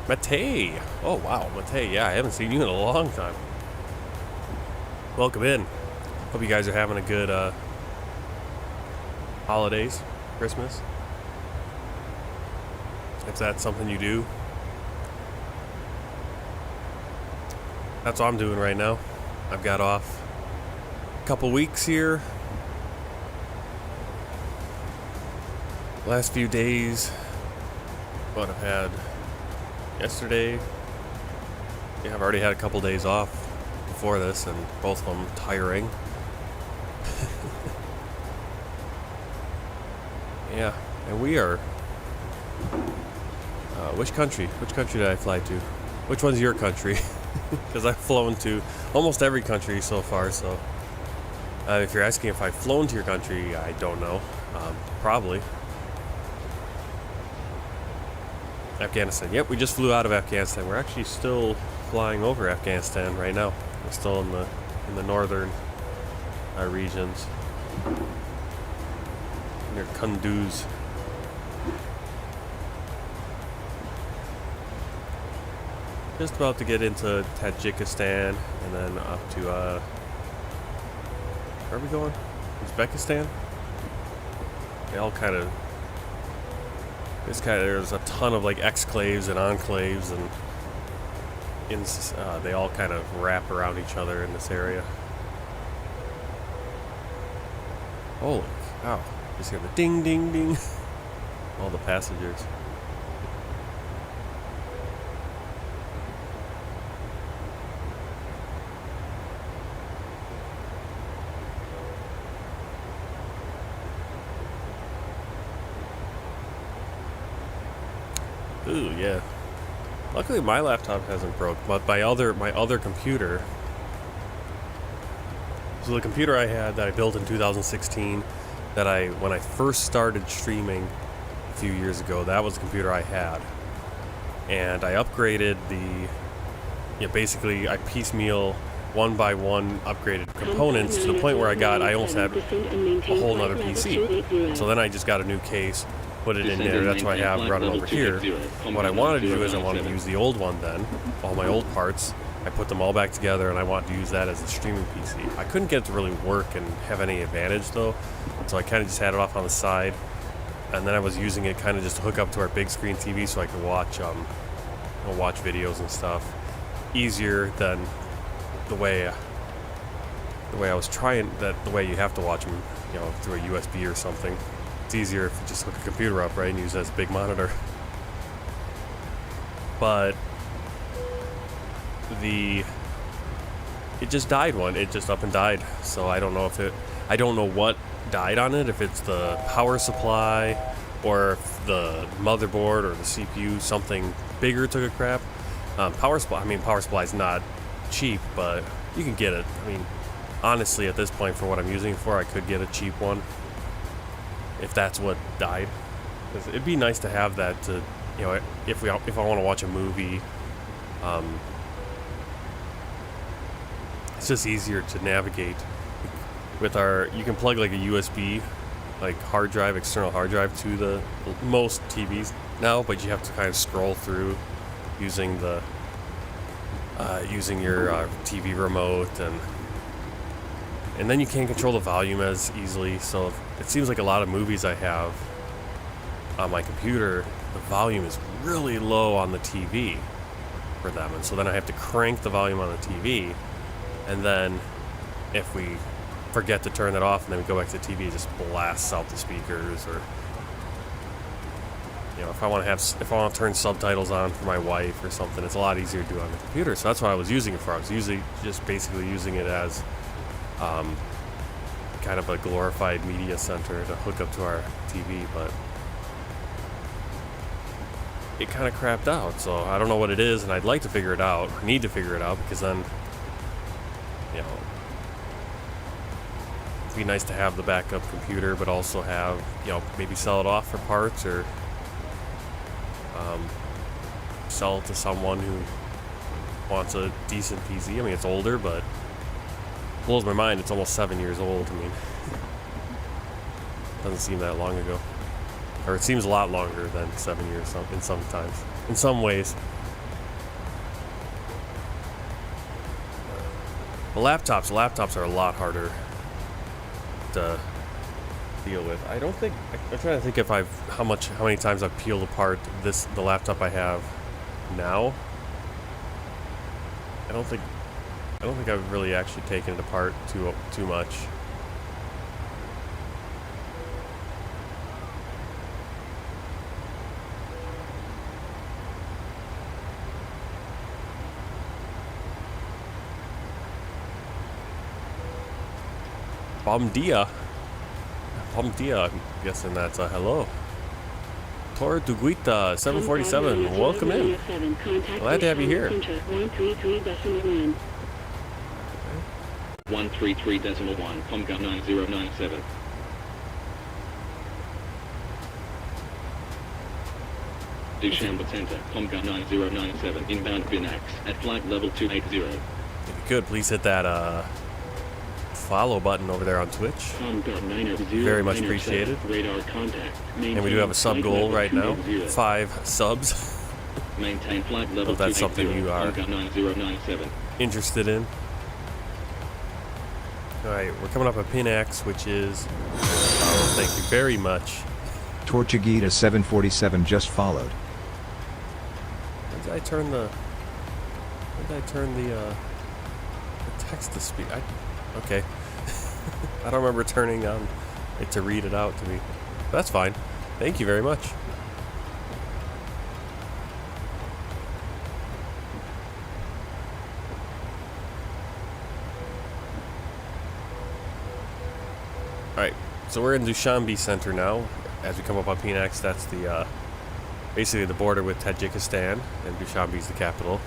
Matei. Oh wow, Matei. Yeah, I haven't seen you in a long time. Welcome in. Hope you guys are having a good holidays, Christmas. If that's something you do. That's what I'm doing right now. I've got off a couple weeks here. Last few days, what I've had yesterday. Yeah, I've already had a couple days off before this, and both of them tiring. Yeah, and we are. Which country? Which country did I fly to? Which one's your country? Because I've flown to almost every country so far. So, if you're asking if I've flown to your country, I don't know. Probably. Afghanistan. Yep, we just flew out of Afghanistan. We're actually still flying over Afghanistan right now. We're still in the northern regions near Kunduz. Just about to get into Tajikistan and then up to where are we going? Uzbekistan. They all kind of. There's a ton of like exclaves and enclaves, and they all kind of wrap around each other in this area. Holy cow. Just hear the ding, ding, ding. All the passengers. Ooh, yeah. Luckily my laptop hasn't broke, but my other computer. So the computer I had that I built in 2016, when I first started streaming a few years ago, that was the computer I had. And I upgraded basically I piecemeal one by one upgraded components to the point where I almost had a whole nother PC. So then I just got a new case, put it in there. That's what I have running over here. What I wanted to do is I wanted to use the old one then, all my old parts. I put them all back together, and I wanted to use that as a streaming PC. I couldn't get it to really work and have any advantage though, so I kind of just had it off on the side, and then I was using it kind of just to hook up to our big screen TV so I could watch watch videos and stuff easier than the way I was trying, the way you have to watch them, you know, through a USB or something. It's easier if you just hook a computer up, right, and use it as a big monitor. But it just died it just up and died. So I don't know what died on it, if it's the power supply or if the motherboard or the CPU, something bigger took a crap. Power supply is not cheap, but you can get it. I mean, honestly, at this point, for what I'm using it for, I could get a cheap one if that's what died. 'Cause it'd be nice to have that to, you know, if I want to watch a movie. It's just easier to navigate with you can plug like a USB like hard drive, external hard drive to the most TVs now, but you have to kind of scroll through using the using your TV remote, and then you can't control the volume as easily. So it seems like a lot of movies I have on my computer, the volume is really low on the TV for them, and so then I have to crank the volume on the TV, and then if we forget to turn it off and then we go back to the TV, it just blasts out the speakers. Or, you know, if I want to turn subtitles on for my wife or something, it's a lot easier to do on the computer. So that's what I was using it for. I was basically using it as kind of a glorified media center to hook up to our TV, but it kind of crapped out. So I don't know what it is, and I'd like to figure it out. I need to figure it out, because then, you know, it'd be nice to have the backup computer, but also have, you know, maybe sell it off for parts, or sell it to someone who wants a decent PC. I mean, it's older, but it blows my mind. It's almost 7 years old. I mean, doesn't seem that long ago. Or it seems a lot longer than 7 years in some ways. The laptops are a lot harder to deal with. I'm trying to think how many times I've peeled apart the laptop I have now. I don't think I've really actually taken it apart too much. Bom dia, I'm guessing that's a hello. Tor Duguita 747, welcome in. Glad to have you here. 133.1, Comga 9097. Dushanbe Center, Comga 9097, inbound Binax, at flight level 280. If you could, please hit that follow button over there on Twitch. Very much appreciated. Radar contact. And we do have a sub goal right now, 5 subs. Maintain flight level if that's something you are 9097. interested in. Alright, we're coming up at Pin X, which is, thank you very much. Tortuguita 747 just followed. When did I turn the text to speak? Okay. I don't remember turning on it to read it out to me. But that's fine. Thank you very much. Alright, so we're in Dushanbe Center now. As we come up on PNX, that's the basically the border with Tajikistan, and Dushanbe is the capital.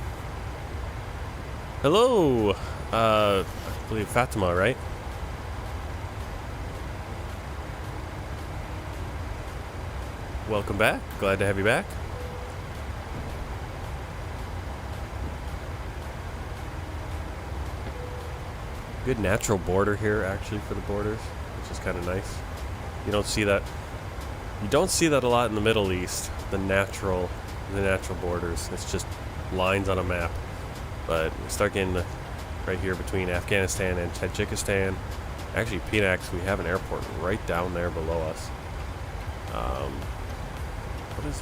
Hello! I believe Fatima, right? Welcome back. Glad to have you back. Good natural border here, actually, for the borders, which is kind of nice. You don't see that You don't see that a lot in the Middle East, the natural borders. It's just lines on a map. But we start getting right here between Afghanistan and Tajikistan. Actually, Phoenix, we have an airport right down there below us. What is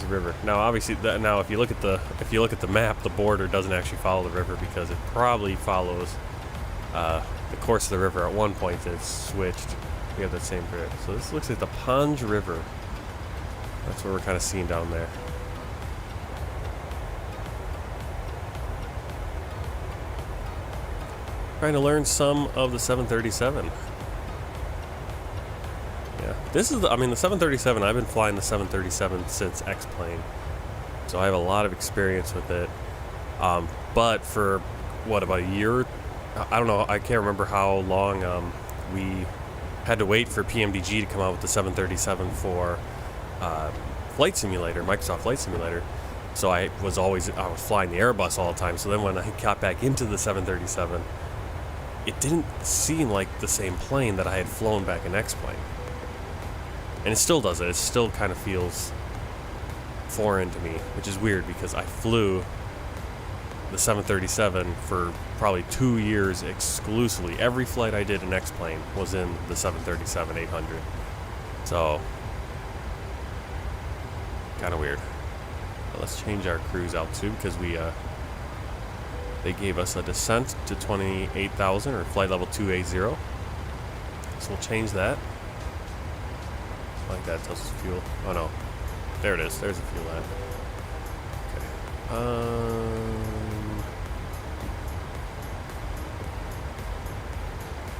the river? Now, obviously, now if you look at the map, the border doesn't actually follow the river because it probably follows the course of the river. At one point, it's switched. We have that same grid. So this looks like the Panj River. That's what we're kind of seeing down there. Trying to learn some of the 737. Yeah, this is the 737. I've been flying the 737 since X-Plane, so I have a lot of experience with it. But for what, about a year? I don't know. I can't remember how long we had to wait for PMDG to come out with the 737 for Flight Simulator, Microsoft Flight Simulator. So I was flying the Airbus all the time. So then when I got back into the 737, it didn't seem like the same plane that I had flown back in X-Plane. And it still doesn't. It still kind of feels foreign to me, which is weird because I flew the 737 for probably 2 years exclusively. Every flight I did in X-Plane was in the 737-800. So, kind of weird. But let's change our cruise altitude because they gave us a descent to 28,000 or flight level 280. So we'll change that. I like that tells us fuel. Oh no. There it is. There's the fuel line.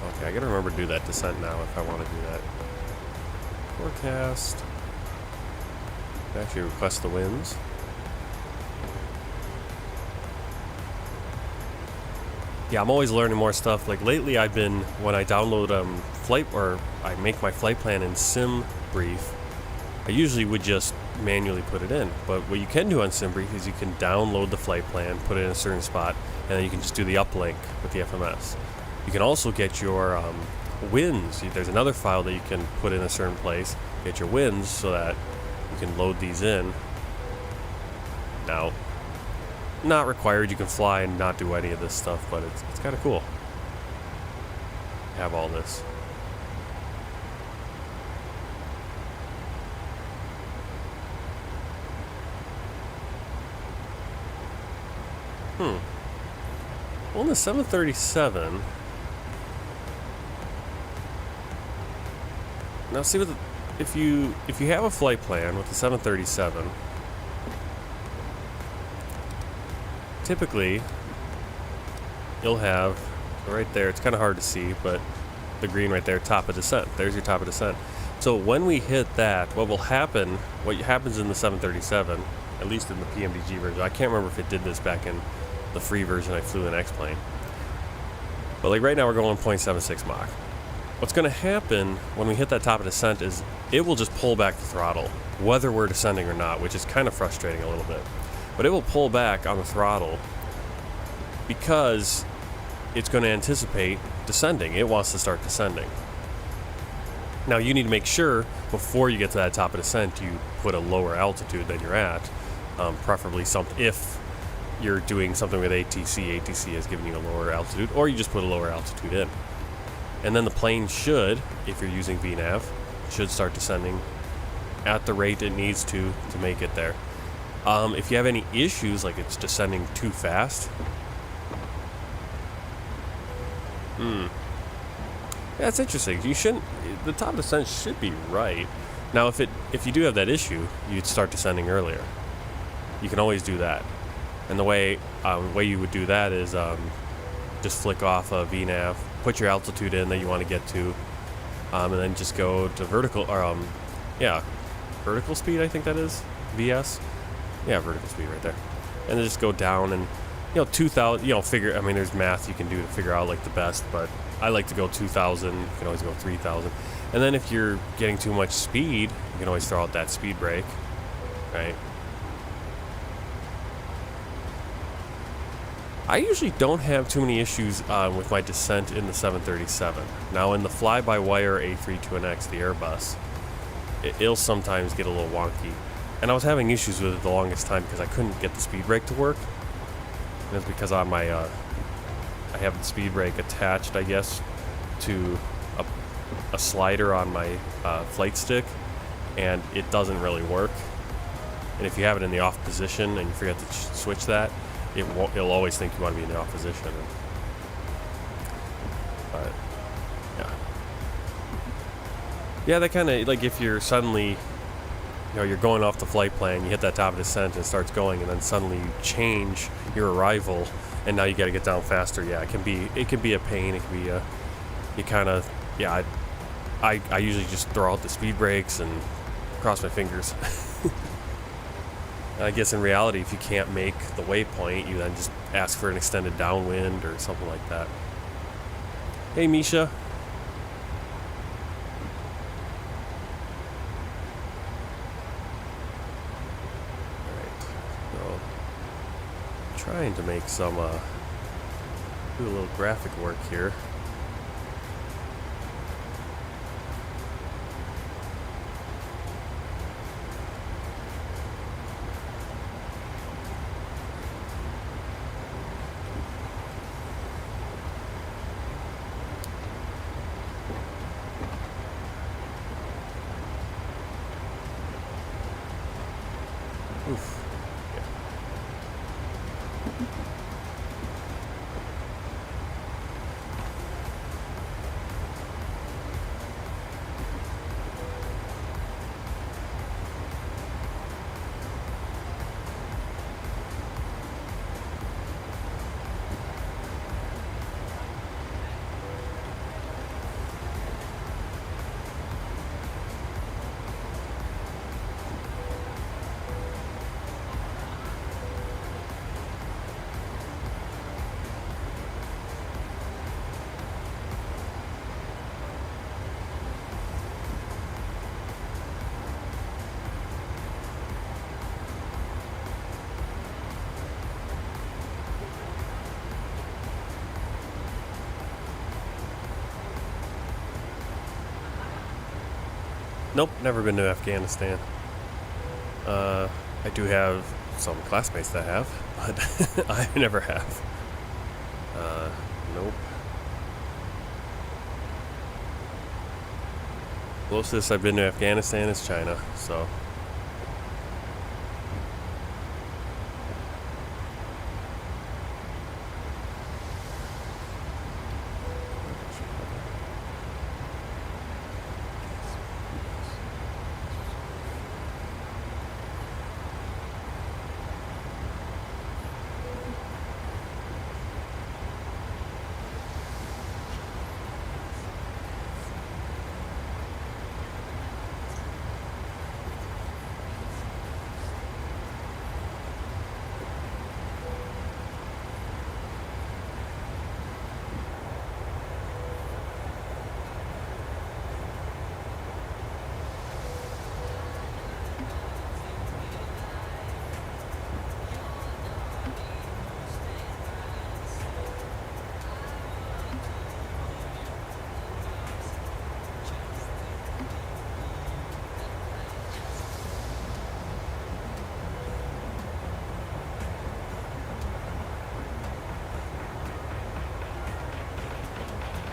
Okay, I gotta remember to do that descent now if I want to do that. Forecast. Actually request the winds. Yeah, I'm always learning more stuff. Like lately I've been, when I download I make my flight plan in SimBrief, I usually would just manually put it in. But what you can do on SimBrief is you can download the flight plan, put it in a certain spot, and then you can just do the uplink with the FMS. You can also get your winds. There's another file that you can put in a certain place, get your winds so that you can load these in. Now, not required, you can fly and not do any of this stuff, but it's kind of cool. Have all this. Well, in the 737. Now, see, if you have a flight plan with the 737, typically you'll have right there. It's kind of hard to see, but the green right there, top of descent. There's your top of descent. So when we hit that, what happens in the 737, at least in the PMDG version, I can't remember if it did this back in the free version I flew in X-Plane. But like right now we're going 0.76 Mach. What's going to happen when we hit that top of descent is it will just pull back the throttle, whether we're descending or not, which is kind of frustrating a little bit. But it will pull back on the throttle because it's going to anticipate descending. It wants to start descending. Now you need to make sure before you get to that top of descent you put a lower altitude than you're at, preferably if you're doing something with ATC has given you a lower altitude, or you just put a lower altitude in. And then the plane should, if you're using VNAV, should start descending at the rate it needs to make it there. If you have any issues, like it's descending too fast, that's interesting. The top descent should be right. Now, if you do have that issue, you'd start descending earlier. You can always do that. And the way you would do that is just flick off a VNAV, put your altitude in that you want to get to, and then just go to vertical speed, I think that is, VS. Yeah, vertical speed right there. And then just go down and, 2,000, there's math you can do to figure out like the best, but I like to go 2,000, you can always go 3,000. And then if you're getting too much speed, you can always throw out that speed brake, right? I usually don't have too many issues with my descent in the 737. Now in the fly-by-wire A32NX, the Airbus, it'll sometimes get a little wonky. And I was having issues with it the longest time because I couldn't get the speed brake to work. And it's because on my, I have the speed brake attached, I guess, to a slider on my flight stick, and it doesn't really work. And if you have it in the off position and you forget to switch that, it'll always think you want to be in the off position. But yeah, that kind of, like, if you're suddenly, you know, you're going off the flight plan, you hit that top of descent and it starts going, and then suddenly you change your arrival, and now you got to get down faster. Yeah, it can be a pain. It can be you kind of, yeah. I usually just throw out the speed brakes and cross my fingers. I guess in reality, if you can't make the waypoint, you then just ask for an extended downwind or something like that. Hey, Misha. Alright, so trying to make some, do a little graphic work here. Oof. Nope, never been to Afghanistan. I do have some classmates that have, but I never have. Nope. Closest I've been to Afghanistan is China, so.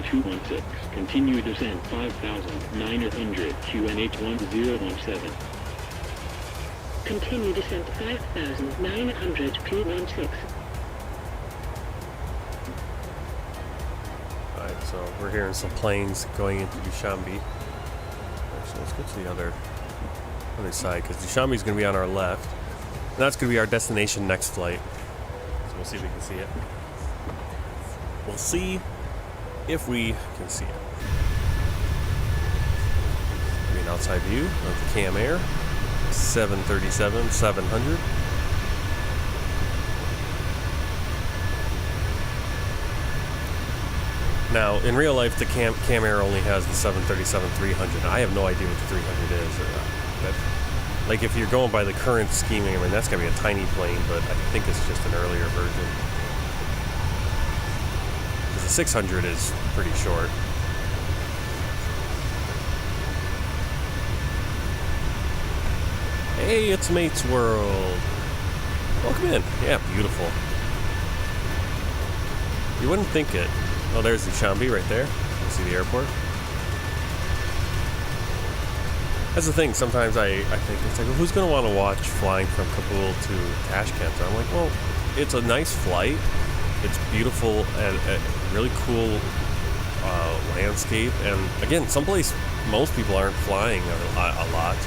(216), continue descent 5,900, QNH 1017. Continue descent 5,900, P16. Alright, so we're hearing some planes going into Dushanbe. Alright, so let's go to the other side, because Dushanbe is going to be on our left. And that's going to be our destination next flight. So we'll see if we can see it. We'll see if we can see it. Give me an outside view of the Cam Air 737-700. Now, in real life, the Cam Air only has the 737-300. I have no idea what the 300 is. Like, if you're going by the current scheming, I mean, that's going to be a tiny plane, but I think it's just an earlier version. the 600 is pretty short. Hey, it's Mate's World. Welcome in. Yeah, beautiful. You wouldn't think it. Oh, there's Dushanbe right there. You see the airport? That's the thing. Sometimes I think it's like, well, who's going to want to watch flying from Kabul to Tashkent? So I'm like, well, it's a nice flight. It's beautiful and a really cool landscape. And again, someplace most people aren't flying a lot,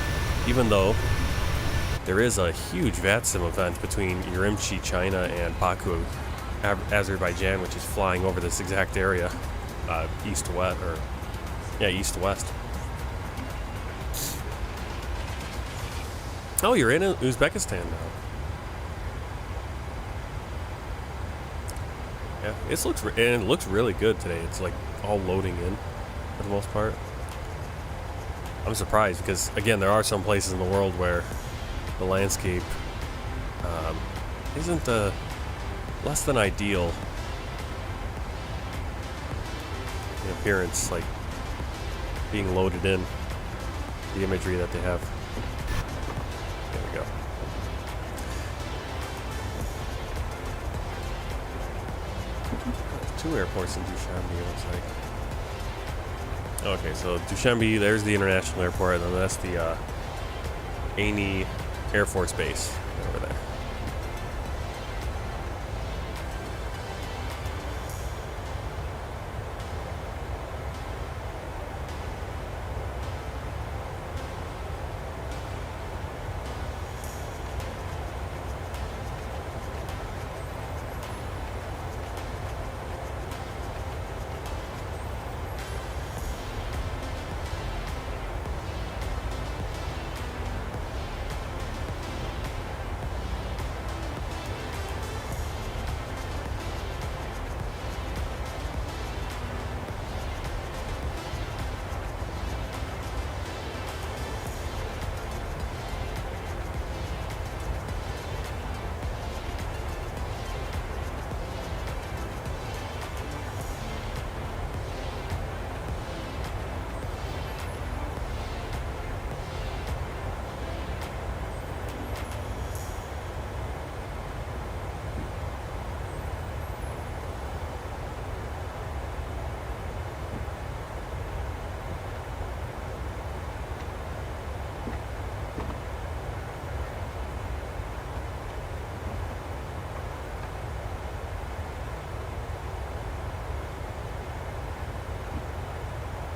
even though there is a huge VATSIM event between Urumqi, China, and Baku, Azerbaijan, which is flying over this exact area, east to west, east to west. Oh, you're in Uzbekistan now. Yeah, it looks really good today. It's like all loading in for the most part. I'm surprised because again, there are some places in the world where the landscape isn't less than ideal in appearance, like being loaded in, the imagery that they have. There we go. There's 2 airports in Dushanbe, it looks like. Okay, so Dushanbe, there's the international airport, and then that's the Aini Air Force Base over there.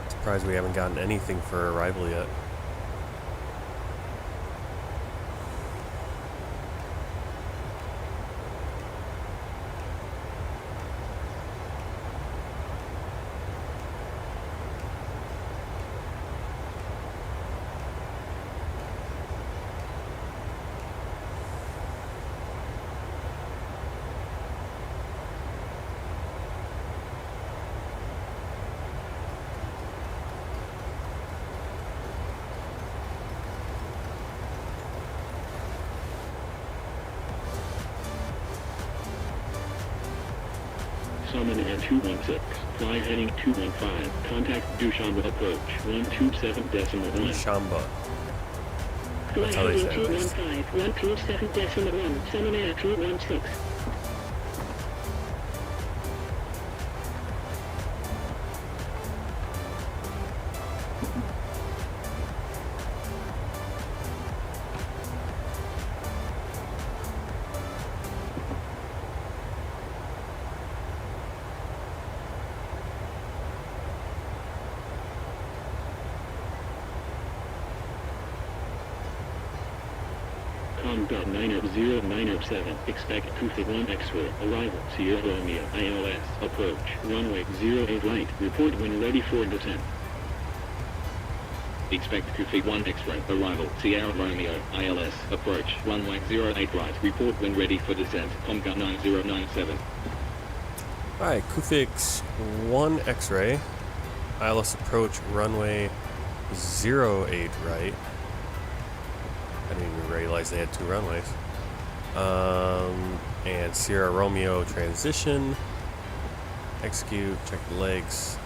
Surprised we haven't gotten anything for arrival yet. Summon Air 216, fly heading 215, contact Dushanbe approach 127.1. Dushanbe. Fly That's how they heading say it. 215, 127.1, summon Air 216. Comdot 90907, expect Kufi 1 X-ray, arrival, Sierra Romeo, ILS, approach, runway 08 right, report when ready for descent. Expect Kufi 1 X-ray, arrival, Sierra Romeo, ILS, approach, runway 08 right, report when ready for descent, Comdot 9097. Alright, Kufix 1 X-ray, ILS approach, runway 08 right. I didn't even realize they had 2 runways. And Sierra Romeo transition. execute, check the legs.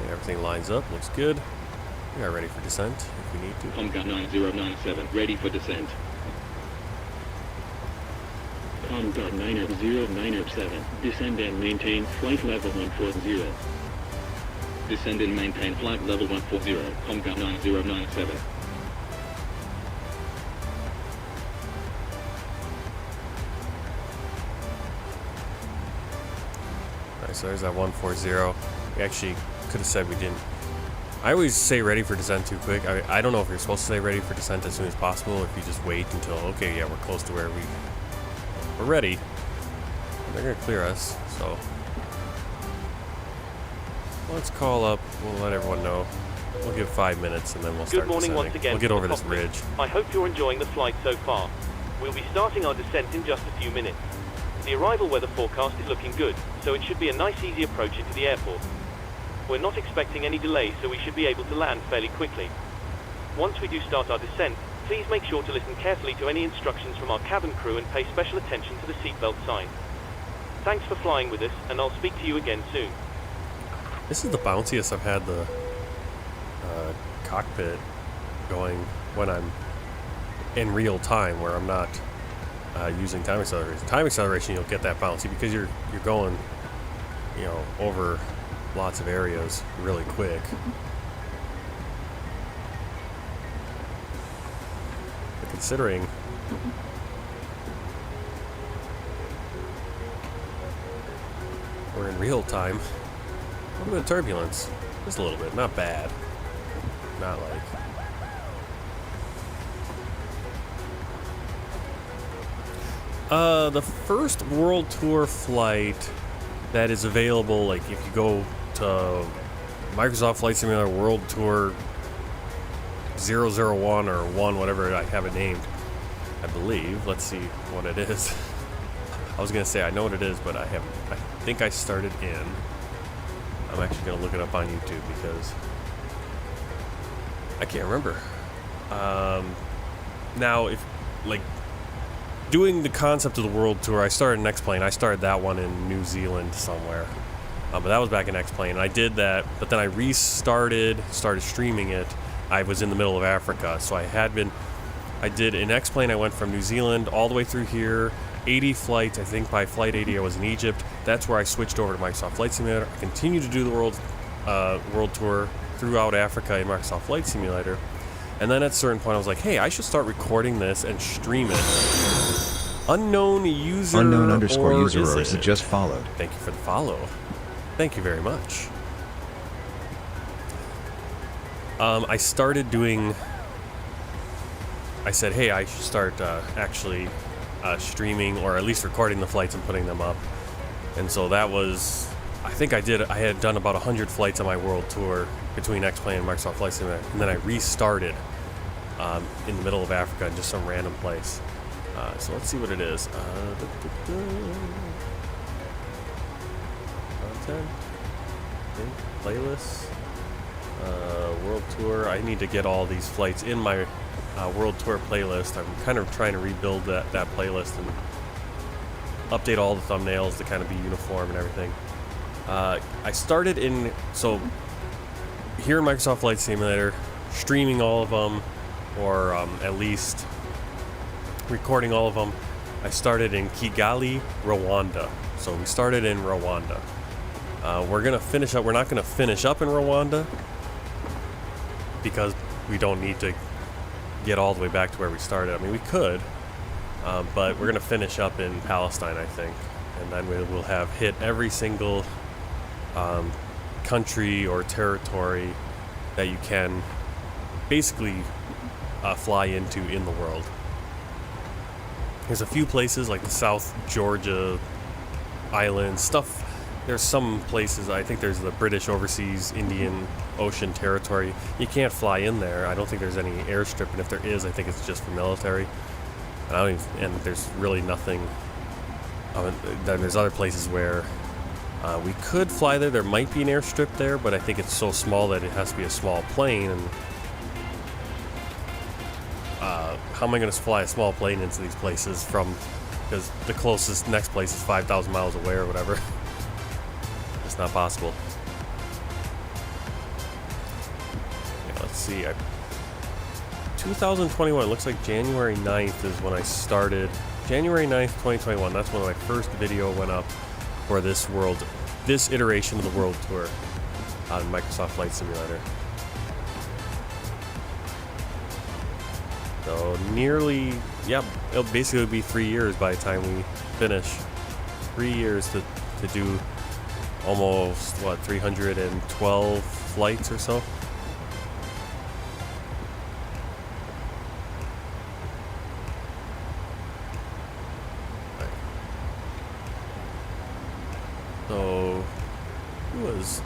Okay, everything lines up, looks good. We are ready for descent if we need to. Comgat 9097, ready for descent. Comgat 9097, descend and maintain flight level 140. Descend and maintain flight level 140, Comgat 9097. Alright, so there's that 140. We actually could have said we didn't. I always say ready for descent too quick. I don't know if you're supposed to say ready for descent as soon as possible, or if you just wait until, okay, yeah, we're close to where we're ready. They're going to clear us, so let's call up. We'll let everyone know. We'll give 5 minutes and then we'll start Good morning descending. once again. We'll get over this Cockpit. ridge. I hope you're enjoying the flight so far. We'll be starting our descent in just a few minutes. The arrival weather forecast is looking good, so it should be a nice easy approach into the airport. We're not expecting any delays, so we should be able to land fairly quickly. Once we do start our descent, please make sure to listen carefully to any instructions from our cabin crew and pay special attention to the seatbelt sign. Thanks for flying with us, and I'll speak to you again soon. This is the bounciest I've had the cockpit going when I'm in real time, where I'm not using time acceleration. Time acceleration, you'll get that bouncy because you're going, you know, over lots of areas really quick. But considering we're in real time, a little bit of turbulence, just a little bit, not bad, not like. The first World Tour flight that is available, like if you go to Microsoft Flight Simulator World Tour 001 or 1, whatever I have it named, I believe. Let's see what it is. I was gonna say I know what it is, but I haven't. I think I started in. I'm actually gonna look it up on YouTube because I can't remember. Now, if like doing the concept of the World Tour, I started in X-Plane. I started that one in New Zealand somewhere. But that was back in X-Plane. And I did that, but then I started streaming it. I was in the middle of Africa. So I did in X-Plane, I went from New Zealand all the way through here. 80 flights, I think by flight 80 I was in Egypt. That's where I switched over to Microsoft Flight Simulator. I continued to do the World Tour throughout Africa in Microsoft Flight Simulator. And then at a certain point I was like, hey, I should start recording this and stream it. Unknown user Unknown underscore or user is or is it just followed? Thank you for the follow. Thank you very much. I started doing. I said, hey, I should start actually streaming or at least recording the flights and putting them up. And so that was, I think I had done about 100 flights on my world tour between X-Plane and Microsoft Flight Simulator. And then I restarted in the middle of Africa in just some random place. So let's see what it is. Content, playlists, World Tour. I need to get all these flights in my World Tour playlist. I'm kind of trying to rebuild that playlist and update all the thumbnails to kind of be uniform and everything. I started so here in Microsoft Flight Simulator, streaming all of them, or at least recording all of them. I started in Kigali, Rwanda. So we started in Rwanda. We're gonna finish up. We're not gonna finish up in Rwanda because we don't need to get all the way back to where we started. I mean, we could, but we're gonna finish up in Palestine, I think, and then we will have hit every single country or territory that you can basically fly into in the world. There's a few places like the South Georgia Islands stuff. There's some places, I think there's the British Overseas Indian Ocean Territory. You can't fly in there. I don't think there's any airstrip, and if there is, I think it's just for military. And there's really nothing. Then there's other places where we could fly there. There might be an airstrip there, but I think it's so small that it has to be a small plane. And how am I going to fly a small plane into these places from because the closest next place is 5,000 miles away or whatever. It's not possible. Yeah, let's see. 2021, looks like January 9th is when I started. January 9th, 2021, that's when my first video went up for this iteration of the World Tour on Microsoft Flight Simulator. So nearly, yeah, it'll basically be 3 years by the time we finish. 3 years to do almost, what, 312 flights or so? So, who was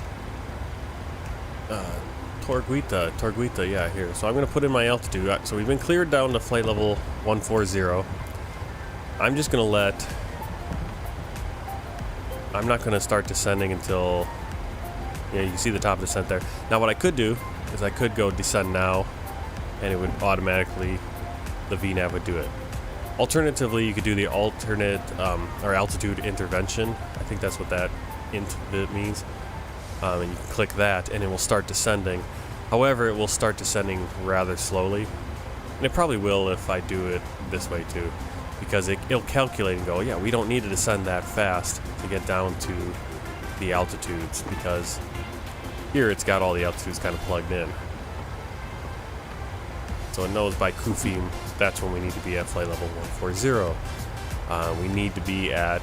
Torguita, yeah, here. So I'm going to put in my altitude. So we've been cleared down to flight level 140. I'm just going to I'm not going to start descending until, yeah, you can see the top of the descent there. Now what I could do is I could go descend now, and it would automatically, the VNAV would do it. Alternatively, you could do the alternate, or altitude intervention. I think that's what that int means. And you can click that, and it will start descending. However, it will start descending rather slowly. And it probably will if I do it this way too. Because it'll calculate and go, yeah, we don't need to descend that fast to get down to the altitudes. Because here it's got all the altitudes kind of plugged in. So it knows by CUFIM that's when we need to be at flight level 140. We need to be at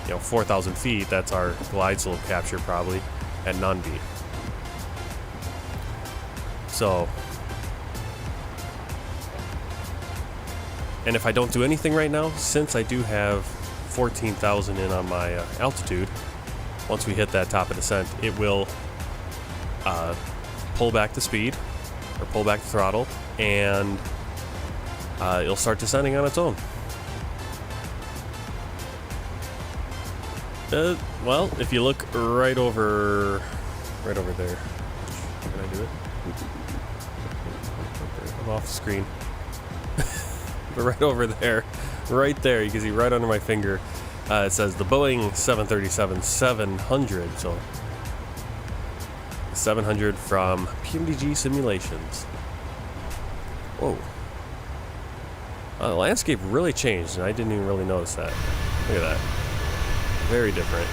4,000 feet. That's our glide slope capture probably at non-beat. So, and if I don't do anything right now, since I do have 14,000 in on my altitude, once we hit that top of descent, it will pull back the speed or pull back the throttle, and it'll start descending on its own. Well, if you look right over there. Can I do it? I'm off the screen. But right over there, you can see right under my finger, it says the Boeing 737-700. So 700 from PMDG Simulations. Whoa. The landscape really changed, and I didn't even really notice that. Look at that. Very different.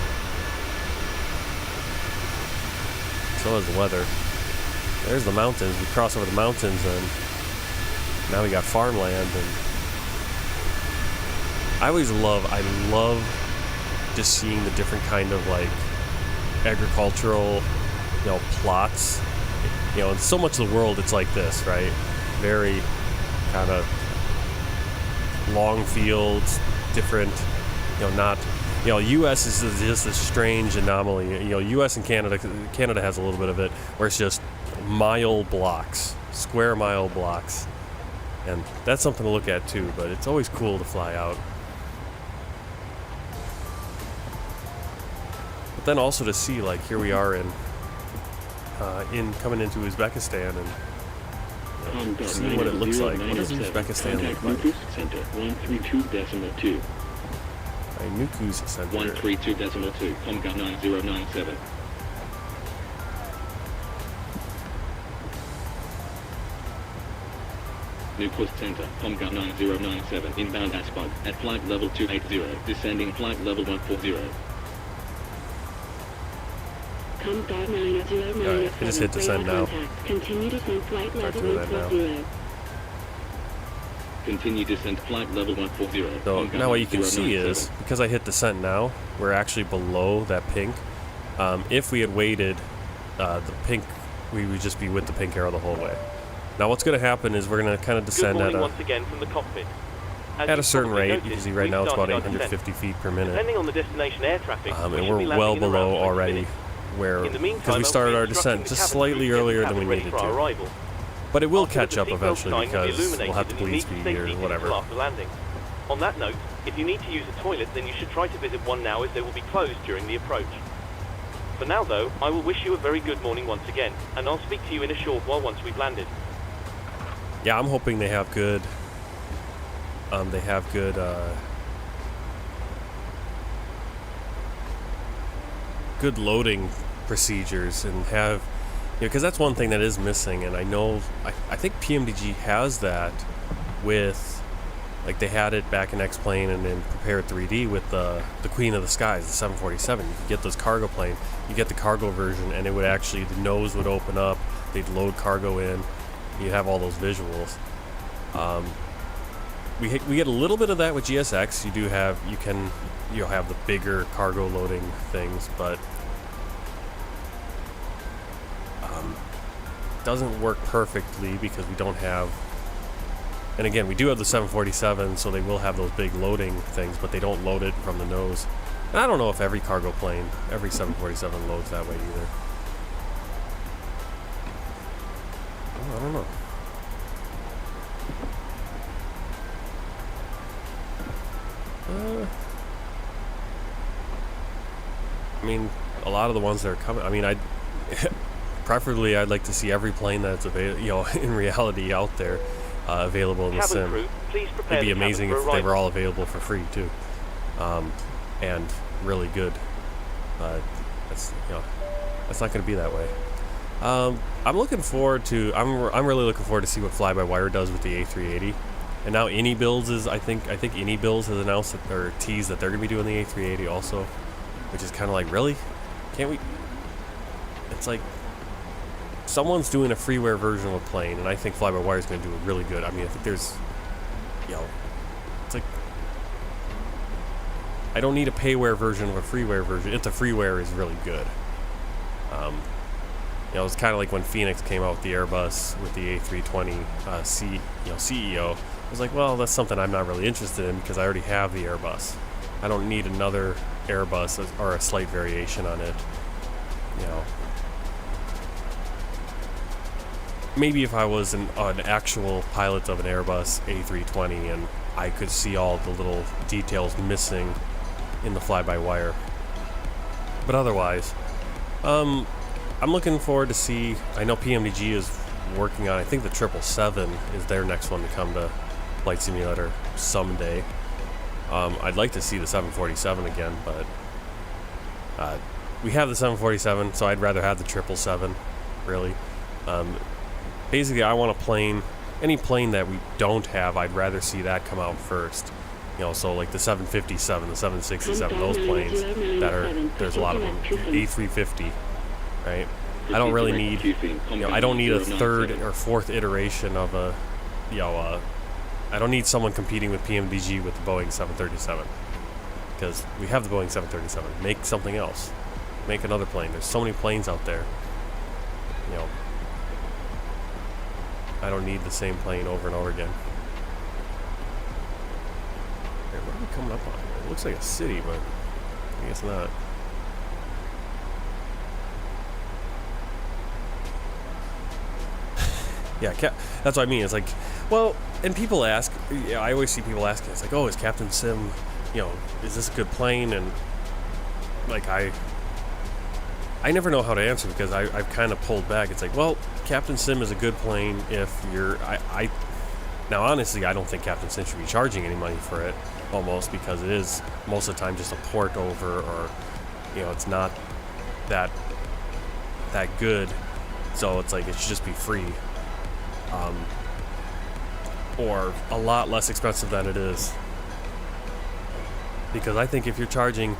So is the weather. There's the mountains. We cross over the mountains, and now we got farmland. And I love just seeing the different kind of like agricultural, plots. In so much of the world, it's like this, right? Very kind of long fields, different, not. U.S. is just a strange anomaly. U.S. and Canada has a little bit of it, where it's just square mile blocks. And that's something to look at too, but it's always cool to fly out. But then also to see, like, here we are in coming into Uzbekistan, and see what it looks like. What does Uzbekistan look like? Center 132.2. Nuku's Center. 132.2, Comga 9097. Nuku's Center, Comga 9097, inbound Aspug, at flight level 280, descending flight level 140. Comga 9097. Alright, I just hit descend now. Continue descent flight level doing that now. 140. Continue descent flight level 140. So now what you can see is, because I hit descent now, we're actually below that pink. If we had waited, the pink, we would just be with the pink arrow the whole way. Now what's going to happen is we're going to kind of descend at once again from the cockpit. a certain rate. You can see right now it's about 850 feet per minute. Depending on the destination air traffic, And we're well below already where, because we started our descent just slightly earlier than we needed to. But it will catch up eventually because we'll have to bleed speed or whatever. On that note, if you need to use a toilet, then you should try to visit one now, as they will be closed during the approach. For now though, I will wish you a very good morning once again, and I'll speak to you in a short while once we've landed. Yeah, I'm hoping they have good good loading procedures and have, because that's one thing that is missing, and I know I think PMDG has that with, like, they had it back in X-Plane and then Prepare 3D with the Queen of the Skies, the 747. You could get those cargo plane, you get the cargo version, and it would actually, the nose would open up, they'd load cargo in, you'd have all those visuals. We get a little bit of that with GSX. You'll have the bigger cargo loading things, but doesn't work perfectly because we don't have, and again, we do have the 747, so they will have those big loading things, but they don't load it from the nose. And I don't know if every cargo plane, every 747 loads that way either. I don't know. I mean, a lot of the ones that are coming, I mean, preferably I'd like to see every plane that's available, in reality out there, available in the sim. Crew, please prepare It'd be the amazing cabin if for they were arrival. all available for free too, and really good. That's that's not going to be that way. I'm looking forward to. I'm really looking forward to see what fly-by-wire does with the A380. And now AnyBuilds is, I think AnyBuilds has announced that, or teased that they're going to be doing the A380 also, which is kind of like, really? Can't we? It's like someone's doing a freeware version of a plane, and I think fly-by-wire is going to do it really good. I mean, I think there's, it's like, I don't need a payware version of a freeware version. If the freeware is really good. It's kind of like when Phoenix came out with the Airbus with the A320 CEO. I was like, well, that's something I'm not really interested in because I already have the Airbus. I don't need another Airbus or a slight variation on it. Maybe if I was an actual pilot of an Airbus A320 and I could see all the little details missing in the fly-by-wire. But otherwise, I'm looking forward to see. I know PMDG is working on, I think the 777 is their next one to come to Flight Simulator someday. I'd like to see the 747 again, but we have the 747, so I'd rather have the 777, really. Basically, I want a plane, any plane that we don't have, I'd rather see that come out first. So like the 757, the 767, those planes that are, there's a lot of them, A350. Right? I don't really need, I don't need a third or fourth iteration of a, I don't need someone competing with PMDG with the Boeing 737, because we have the Boeing 737. Make something else. Make another plane. There's so many planes out there. I don't need the same plane over and over again. Hey, what are we coming up on here? It looks like a city, but I guess not. Yeah, that's what I mean. It's like, well, and people ask, I always see people asking, it's like, oh, is Captain Sim, is this a good plane? And like, I never know how to answer because I've kind of pulled back. It's like, well, Captain Sim is a good plane if you're, now honestly, I don't think Captain Sim should be charging any money for it, almost, because it is most of the time just a port over, or, it's not that good. So it's like, it should just be free. Or a lot less expensive than it is, because I think if you're charging,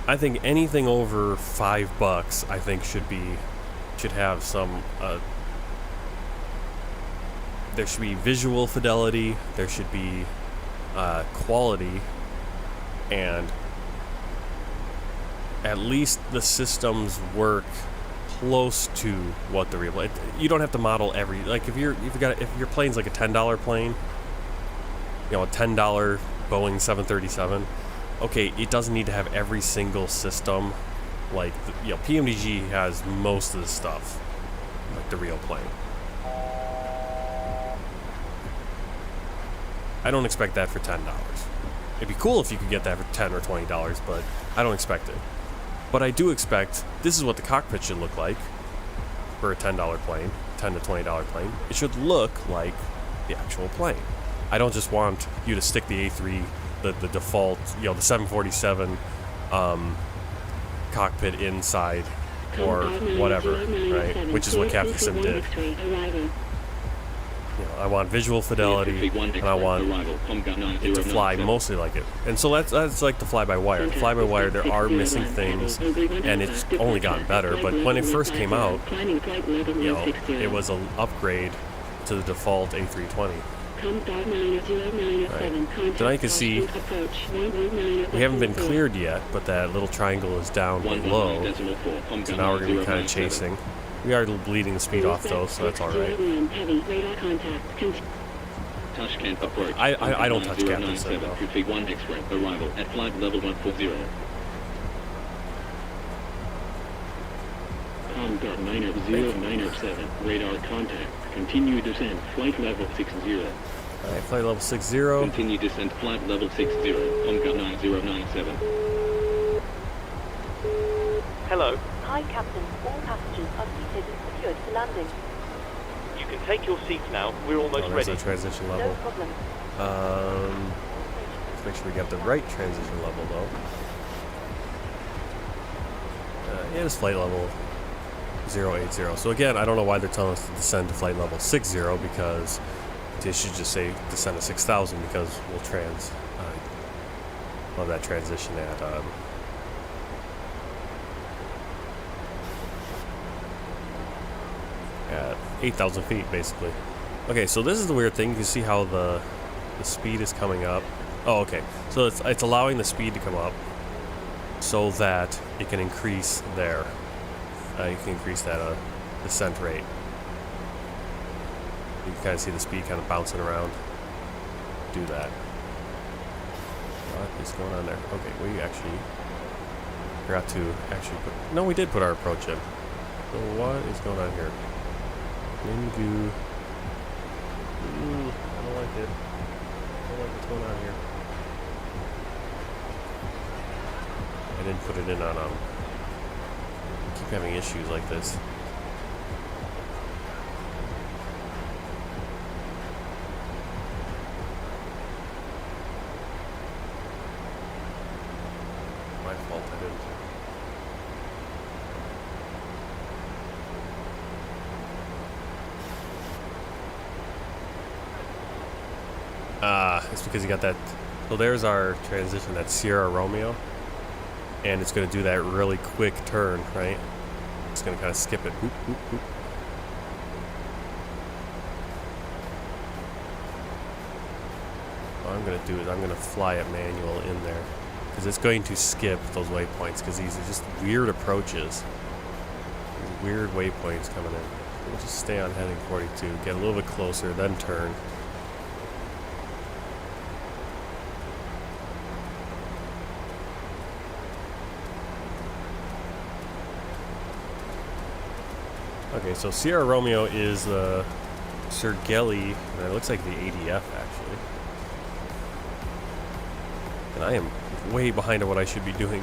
I think anything over $5, I think should have some. There should be visual fidelity. There should be quality, and at least the systems work close to what the real. You don't have to model every, like if your plane's like a $10 plane, a $10 Boeing 737. Okay, it doesn't need to have every single system. Like PMDG has most of the stuff, like the real plane. I don't expect that for $10. It'd be cool if you could get that for $10 or $20, but I don't expect it. But I do expect, this is what the cockpit should look like for a $10 plane, $10 to $20 plane. It should look like the actual plane. I don't just want you to stick the A3, the default, the 747 cockpit inside or whatever, right? Which is what Captain Sim did. You know, I want visual fidelity, and I want it to fly mostly like it. And so that's like the fly-by-wire. Fly-by-wire, there are missing things, and it's only gotten better. But when it first came out, you know, it was an upgrade to the default A320. Right. So now you can see we haven't been cleared yet, but that little triangle is down below. So now we're going to be kind of chasing. We are bleeding the speed off though, so that's alright. I don't touch Captain Sim though. Arrival at flight level 140. Comdot 90907. Radar contact. Continue descent. Flight level 60. Alright, flight level 60. Continue descent. Flight level 60. Comdot 9097. Hello. Hi, Captain. All passengers are seated and secured for landing. You can take your seats now. We're almost There's ready. a transition No level. problem. Let's make sure we got the right transition level though. Yeah, it's flight level 080. So again, I don't know why they're telling us to descend to flight level 60 because they should just say descend to 6,000 because we'll love that transition at 8,000 feet basically. Okay, so this is the weird thing. You can see how the speed is coming up. Oh, okay. So it's allowing the speed to come up so that it can increase there. You can increase that descent rate. You can kind of see the speed kind of bouncing around. Do that. What is going on there? Okay, we actually forgot to actually put... No, we did put our approach in. So what is going on here? Menu. I don't like it. I don't like what's going on here. I didn't put it in on I keep having issues like this. My fault, I didn't. It's because you got that. So there's our transition, that Sierra Romeo. And it's going to do that really quick turn, right? It's going to kind of skip it. Whoop, whoop, whoop. What I'm going to do is I'm going to fly it manual in there. Because it's going to skip those waypoints, because these are just weird approaches. These weird waypoints coming in. We'll just stay on heading 42, get a little bit closer, then turn. Okay, so Sierra Romeo is the Sergeli, and it looks like the ADF actually. And I am way behind on what I should be doing.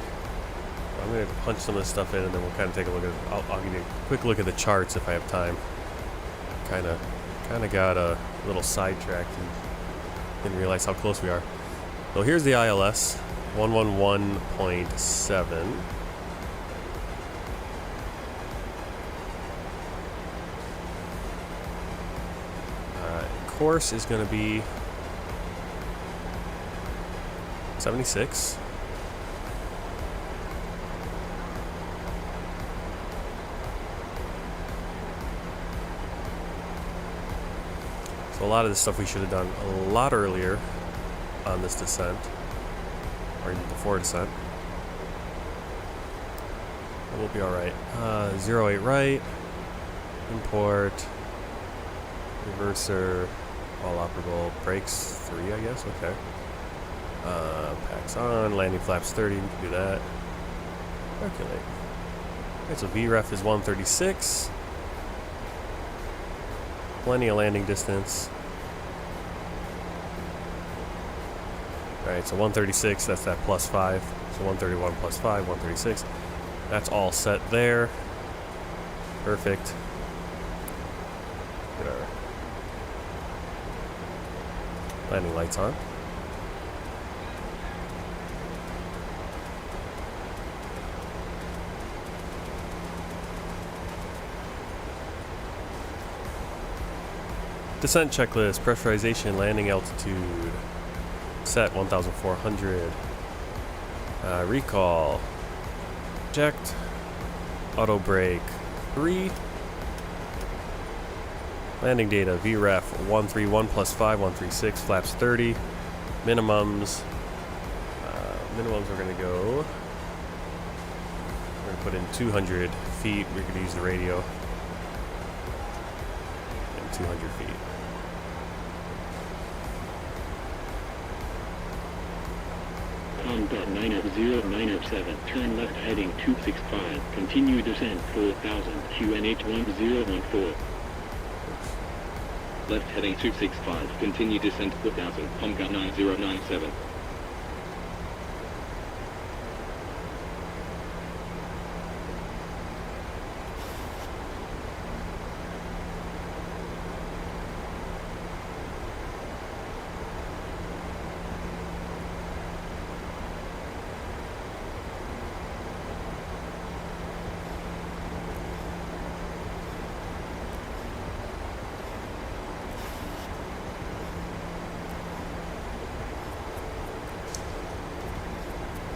I'm going to punch some of this stuff in, and then we'll kind of take a look at. I'll give you a quick look at the charts if I have time. Kind of got a little sidetracked and didn't realize how close we are. So here's the ILS, 111.7. Course is going to be 76. So a lot of this stuff we should have done a lot earlier on this descent, or even before descent. But we'll be all right. 08 right, import, reverser. All operable, brakes 3, I guess. Okay. Packs on, landing flaps 30. We can do that. Calculate. Okay, so VREF is 136. Plenty of landing distance. Alright, so 136, that's that +5. So 131 + 5, 136. That's all set there. Perfect. Get our landing lights on. Descent checklist, pressurization, landing altitude, set 1,400, recall, eject, auto brake 3, landing data, VREF 131 plus 5, 136, flaps 30, minimums, we're going to go, we're going to put in 200 feet, we're going to use the radio, and 200 feet. Comdot 90907, turn left heading 265, continue descent 4000, QNH 1014. Left heading 265, continue descent 4000, Comdot 9097.